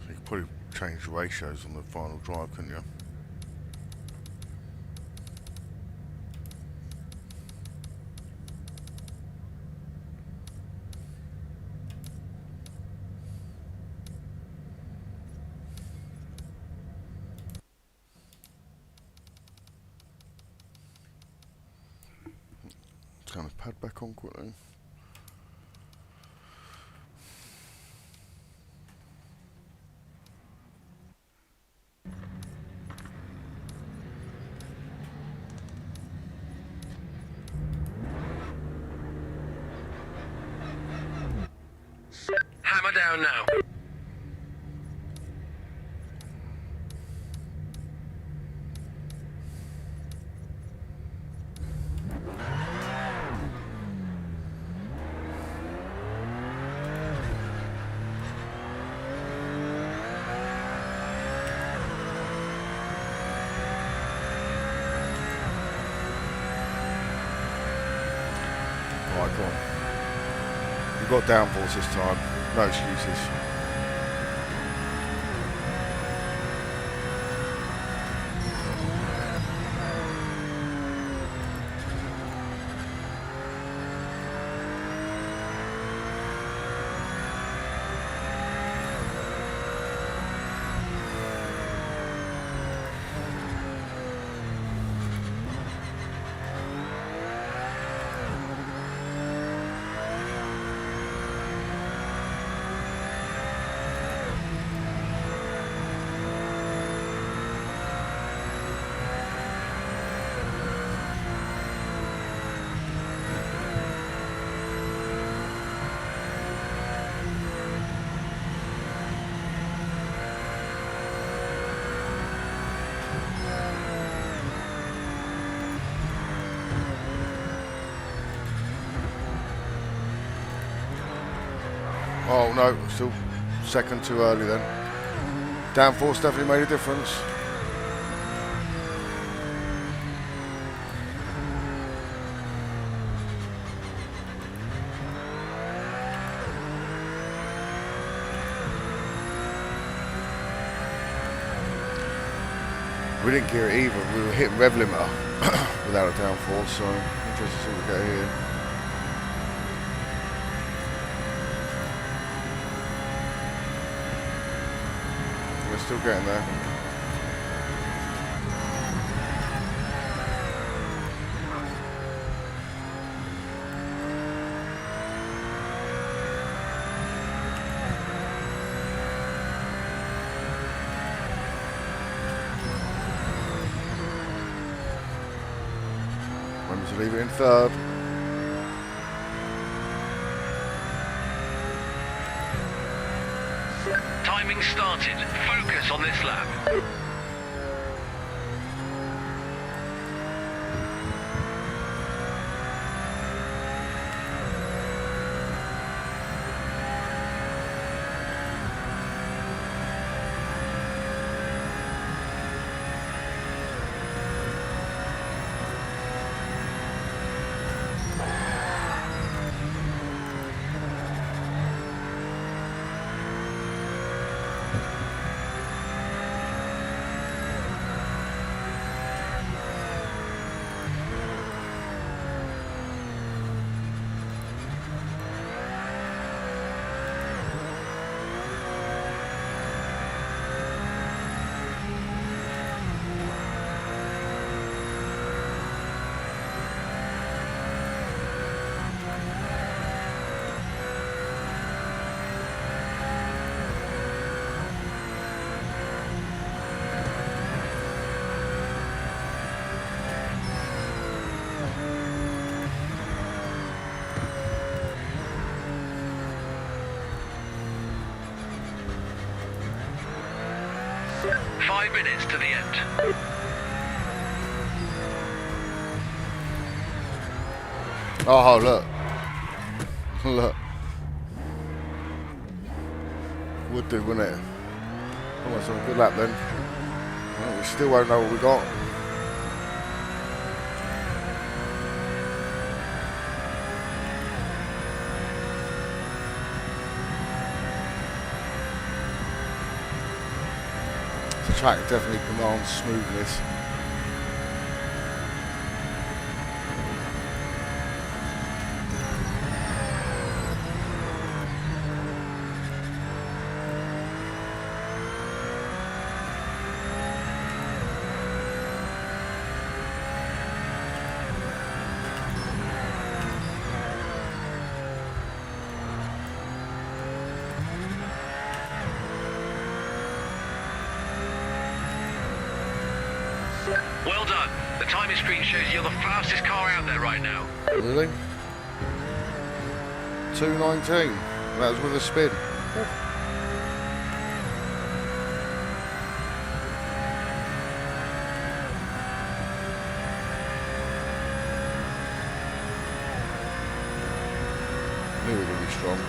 So you could probably change the ratios on the final drive, couldn't you? Turn the pad back on quickly. Hammer down now. Right, go on. You've got downforce this time. No excuses. Oh no, still second too early then. Downforce definitely made a difference. We didn't gear it either, we were hitting rev limiter without a downforce, so interesting to see what we get here. We're still getting there. Remember to leave it in third. Timing started. Focus on this lap. 5 minutes to the end. Oh, look. Look. Would do, wouldn't it? Almost have a good lap then. Well, we still won't know what we got. The track definitely commands smoothness. Well done. The timing screen shows you're the fastest car out there right now. Really? 2:19. That was with a spin. Knew we were going to be strong.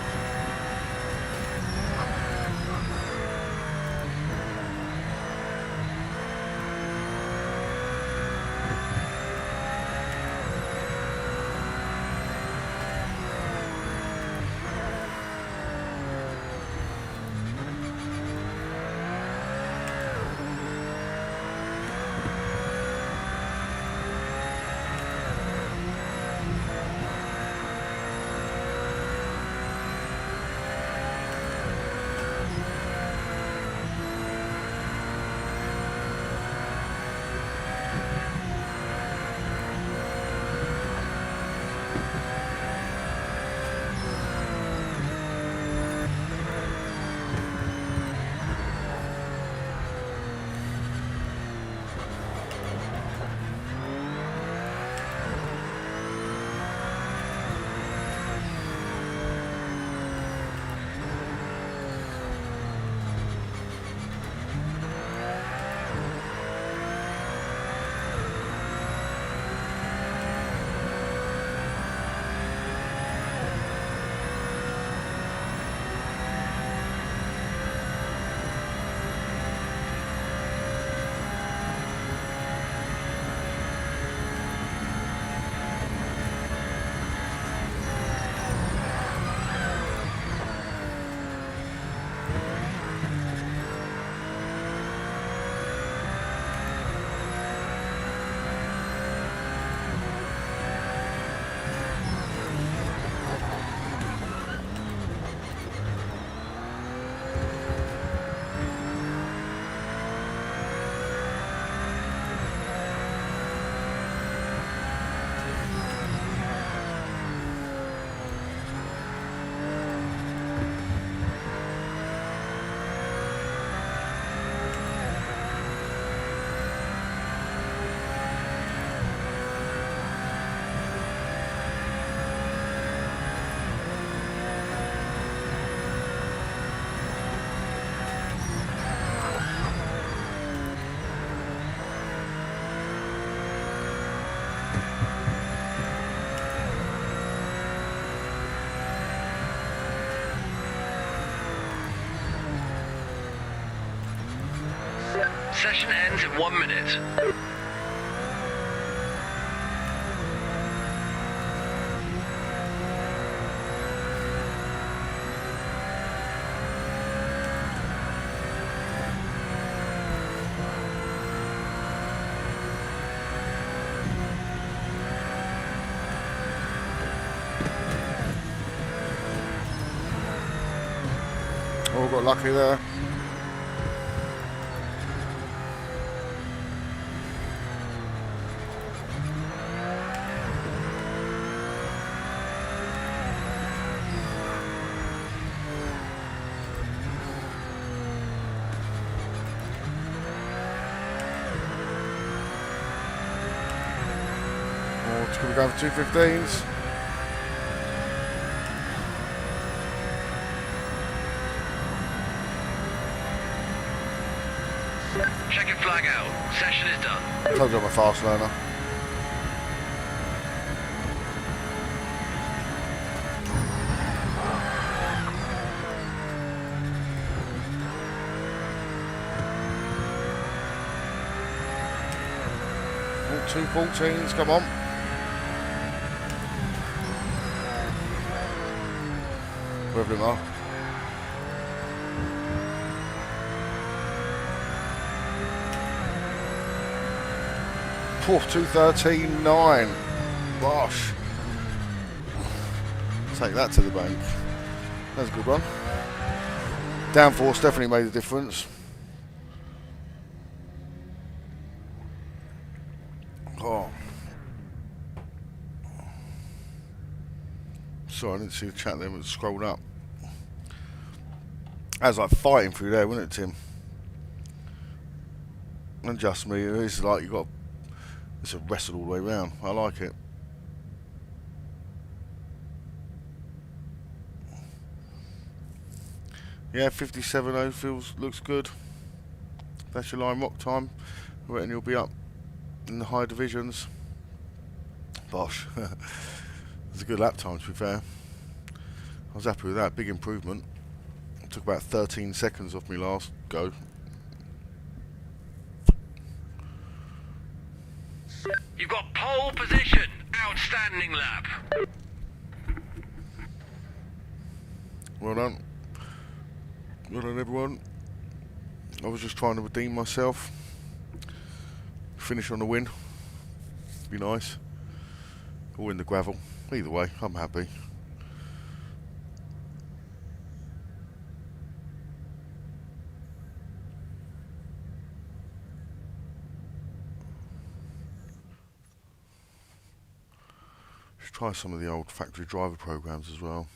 Session ends in 1 minute. Oh, got lucky there. Can we go for 2:15s? Check your flag out. Session is done. Told you I'm a fast learner. Two 14s, come on. Wherever they are. Fourth 2:13.9. Gosh. Take that to the bank. That's a good one. Downforce definitely made a difference. Oh. Sorry, I didn't see the chat there, but it scrolled up. That was like fighting through there, wasn't it, Tim? And just me, it's like it's a wrestle all the way round. I like it. Yeah, 57.0 looks good. That's your line rock time. I reckon you'll be up in the high divisions. Bosh. It's a good lap time, to be fair. I was happy with that. Big improvement. It took about 13 seconds off me last go. You've got pole position. Outstanding lap. Well done. Well done, everyone. I was just trying to redeem myself. Finish on the win. Be nice. Or in the gravel. Either way, I'm happy. Should try some of the old factory driver programs as well.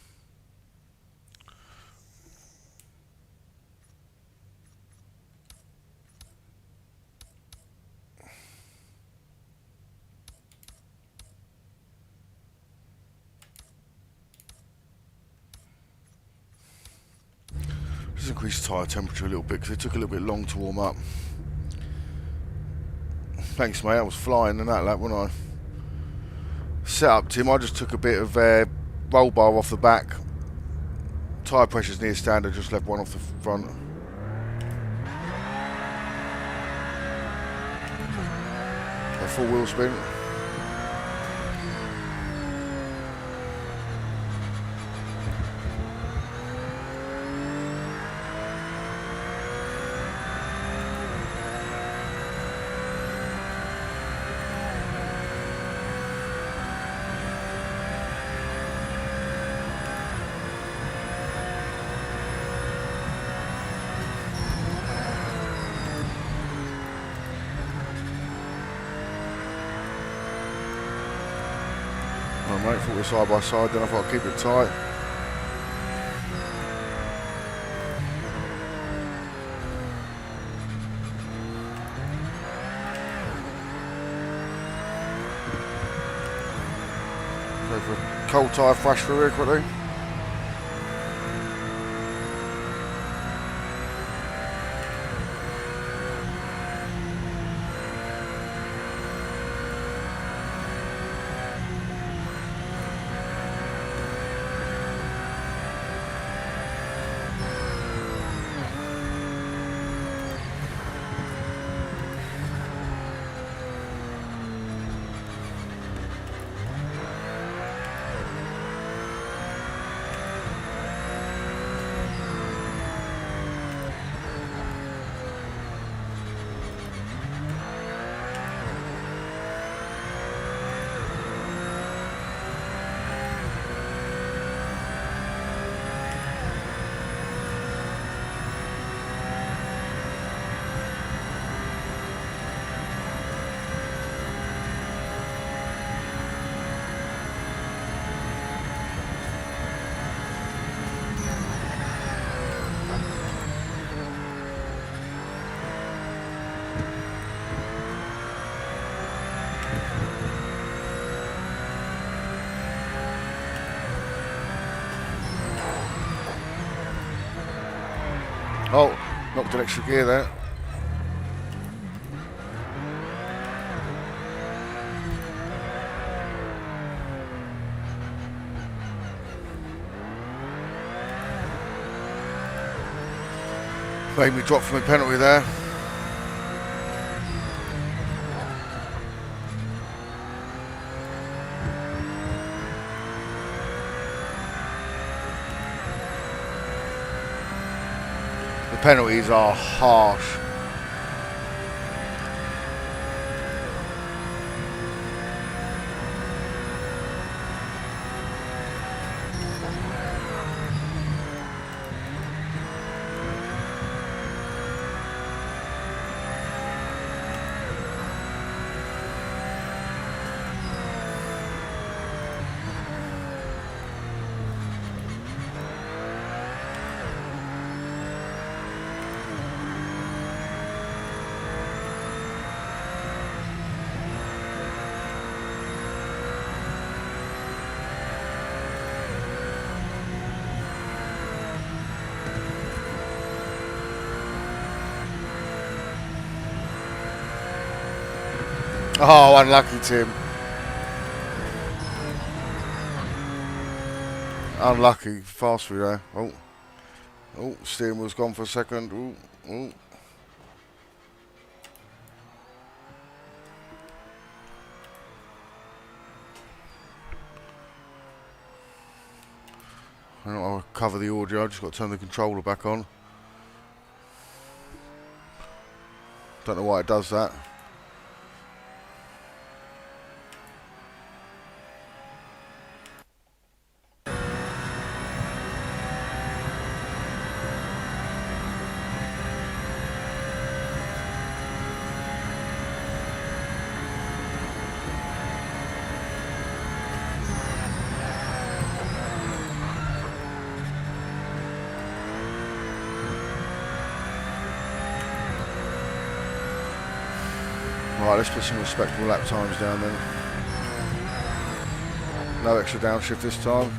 Just increase the tyre temperature a little bit because it took a little bit long to warm up. Thanks, mate. I was flying in that lap, wasn't I? Set up, Tim. I just took a bit of roll bar off the back. Tyre pressure's near standard. Just left one off the front. A full wheel spin. Mate, thought we were side by side, then I thought I'd keep it tight. Go for a cold tyre flash through here quickly. Oh, knocked an extra gear there. Made me drop from a penalty there. The penalties are harsh. Oh, unlucky Tim. Unlucky. Fast through there. Oh, steering wheel's gone for a second. Oh. I'll cover the audio. I've just got to turn the controller back on. Don't know why it does that. Right, let's put some respectable lap times down then. No extra downshift this time.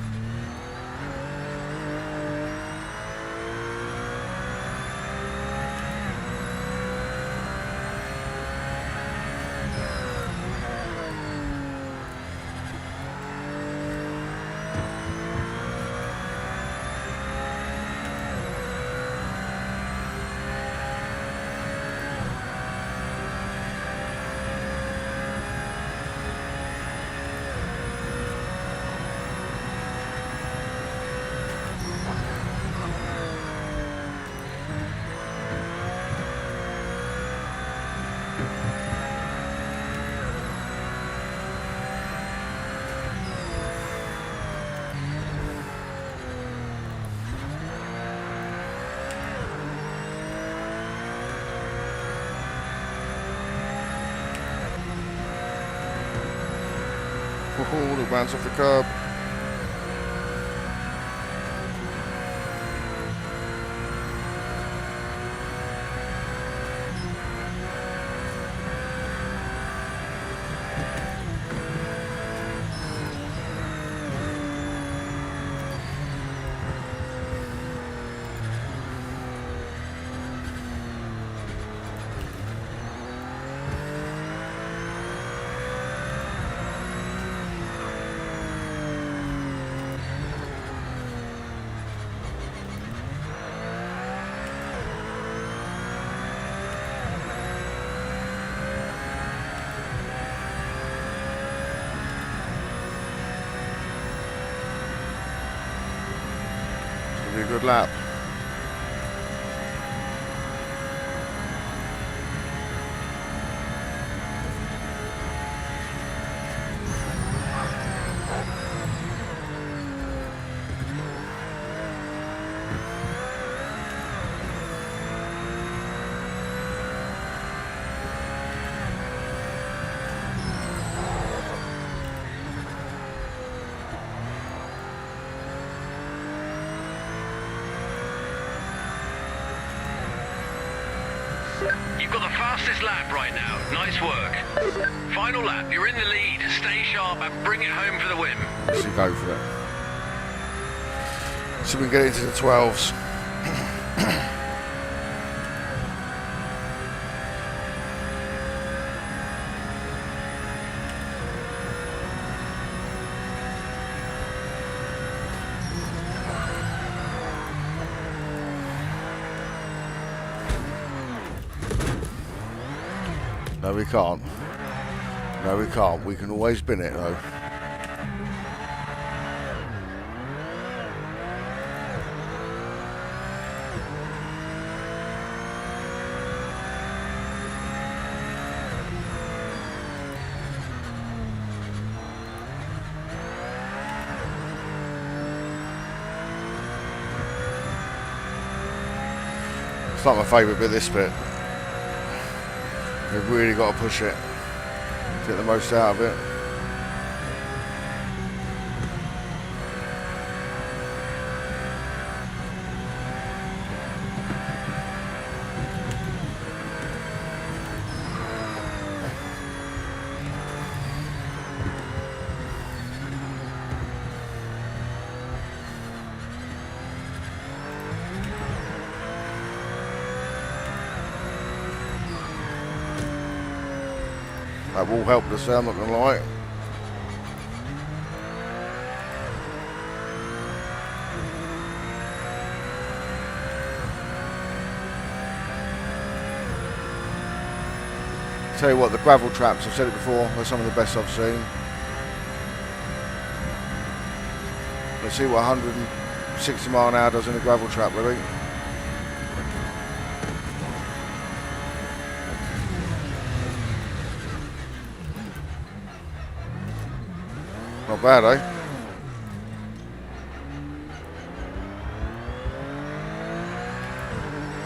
Oh, the bounce off the curb. Be a good lap. You've got the fastest lap right now. Nice work. Final lap. You're in the lead. Stay sharp and bring it home for the win. Let's go for it. So we can get into the 12s. No, we can't. No, we can't. We can always bin it, though. It's not my favourite bit, this bit. We've really got to push it. Get the most out of it. That will help us there, I'm not going to lie. Tell you what, the gravel traps, I've said it before, they're some of the best I've seen. Let's see what 160 mile an hour does in a gravel trap, really. Not bad, eh?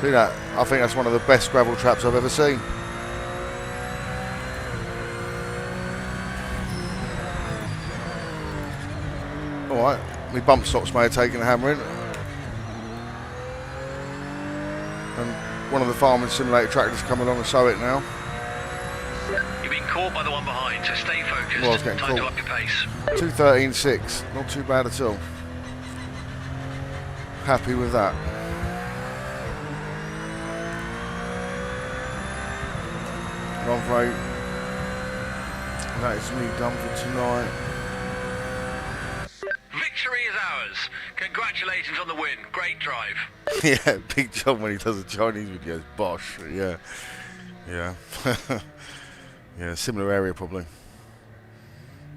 See that? I think that's one of the best gravel traps I've ever seen. Alright, my bump stocks may have taken a hammering. And one of the farming simulator tractors come along and sow it now. You've been caught by the one behind, so stay focused. Well, I was getting Time to caught. up your pace. 2:13.6, not too bad at all. Happy with that. Gone for 8. That is me done for tonight. Victory is ours. Congratulations on the win. Great drive. Yeah, Big John when he does the Chinese videos, bosh. Yeah, yeah, yeah. Similar area probably.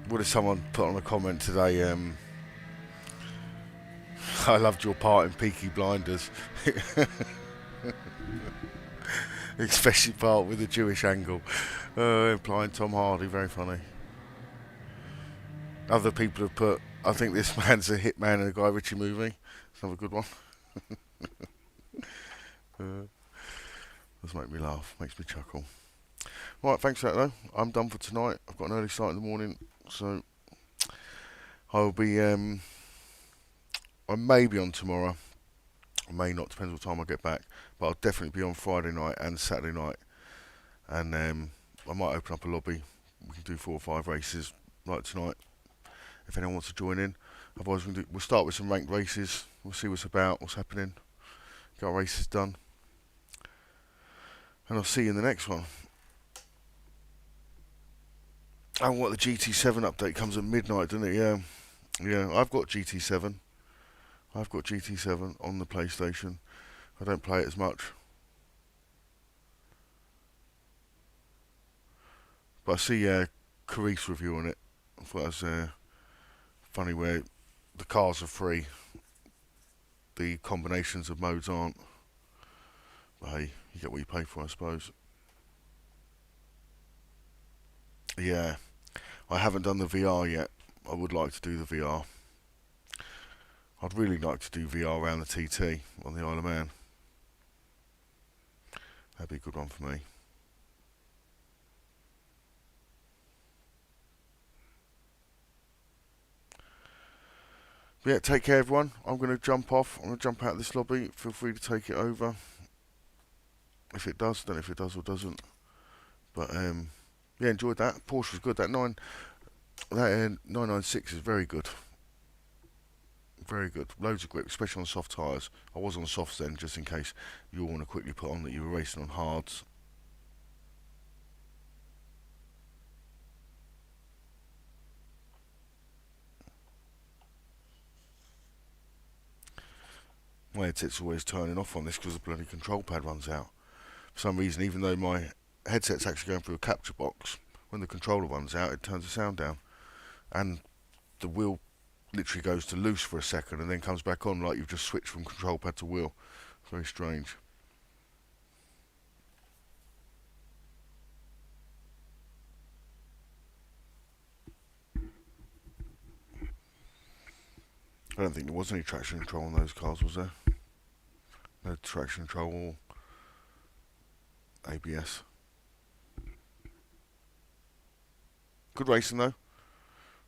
What did someone put on a comment today? I loved your part in Peaky Blinders, especially part with the Jewish angle, implying Tom Hardy. Very funny. Other people have put, I think this man's a hitman in a Guy Ritchie movie. It's another good one. Does make me laugh, makes me chuckle. Right, thanks for that though. I'm done for tonight. I've got an early start in the morning, so I'll be. I may be on tomorrow. I may not, depends what time I get back. But I'll definitely be on Friday night and Saturday night, and I might open up a lobby. We can do 4 or 5 races like tonight, if anyone wants to join in. Otherwise, we'll start with some ranked races. We'll see what's about, what's happening. Get our races done, and I'll see you in the next one. And what, the GT7 update comes at midnight, doesn't it? Yeah, yeah. I've got GT7. I've got GT7 on the PlayStation. I don't play it as much, but I see Carice review on it. I thought that was funny, where the cars are free, the combinations of modes aren't. But hey, you get what you pay for, I suppose. Yeah, I haven't done the VR yet. I would like to do the VR. I'd really like to do VR around the TT on the Isle of Man. That'd be a good one for me. But yeah, take care everyone. I'm going to jump off. I'm going to jump out of this lobby. Feel free to take it over. If it does, don't know if it does or doesn't. But yeah, enjoyed that. Porsche was good. That 996 is very good. Very good. Loads of grip, especially on soft tyres. I was on softs then, just in case you all want to quickly put on that you were racing on hards. My headset's always turning off on this because the bloody control pad runs out. For some reason, even though my headset's actually going through a capture box. When the controller runs out, it turns the sound down, and the wheel literally goes to loose for a second and then comes back on like you've just switched from control pad to wheel. Very strange. I don't think there was any traction control on those cars, was there? No traction control or ABS. Good racing though.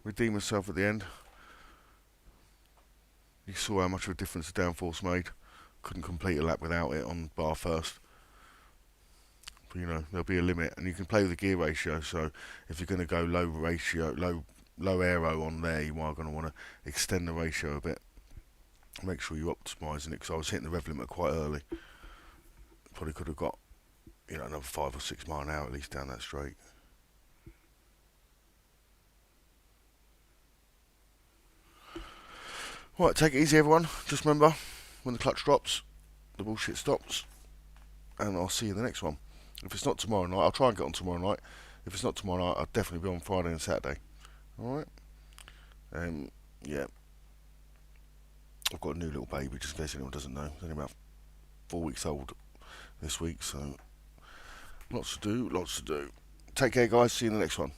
Redeemed myself at the end. You saw how much of a difference the downforce made. Couldn't complete a lap without it on bar first. But you know, there'll be a limit, and you can play with the gear ratio. So if you're going to go low ratio, low aero on there, you are going to want to extend the ratio a bit. Make sure you're optimising it, because I was hitting the rev limit quite early. Probably could have got, you know, another 5 or 6 mile an hour at least down that straight. Right, take it easy everyone. Just remember, when the clutch drops, the bullshit stops. And I'll see you in the next one. If it's not tomorrow night, I'll try and get on tomorrow night. If it's not tomorrow night, I'll definitely be on Friday and Saturday. Alright? Yeah. I've got a new little baby, just in case anyone doesn't know. He's only about 4 weeks old this week, so lots to do. Take care guys, see you in the next one.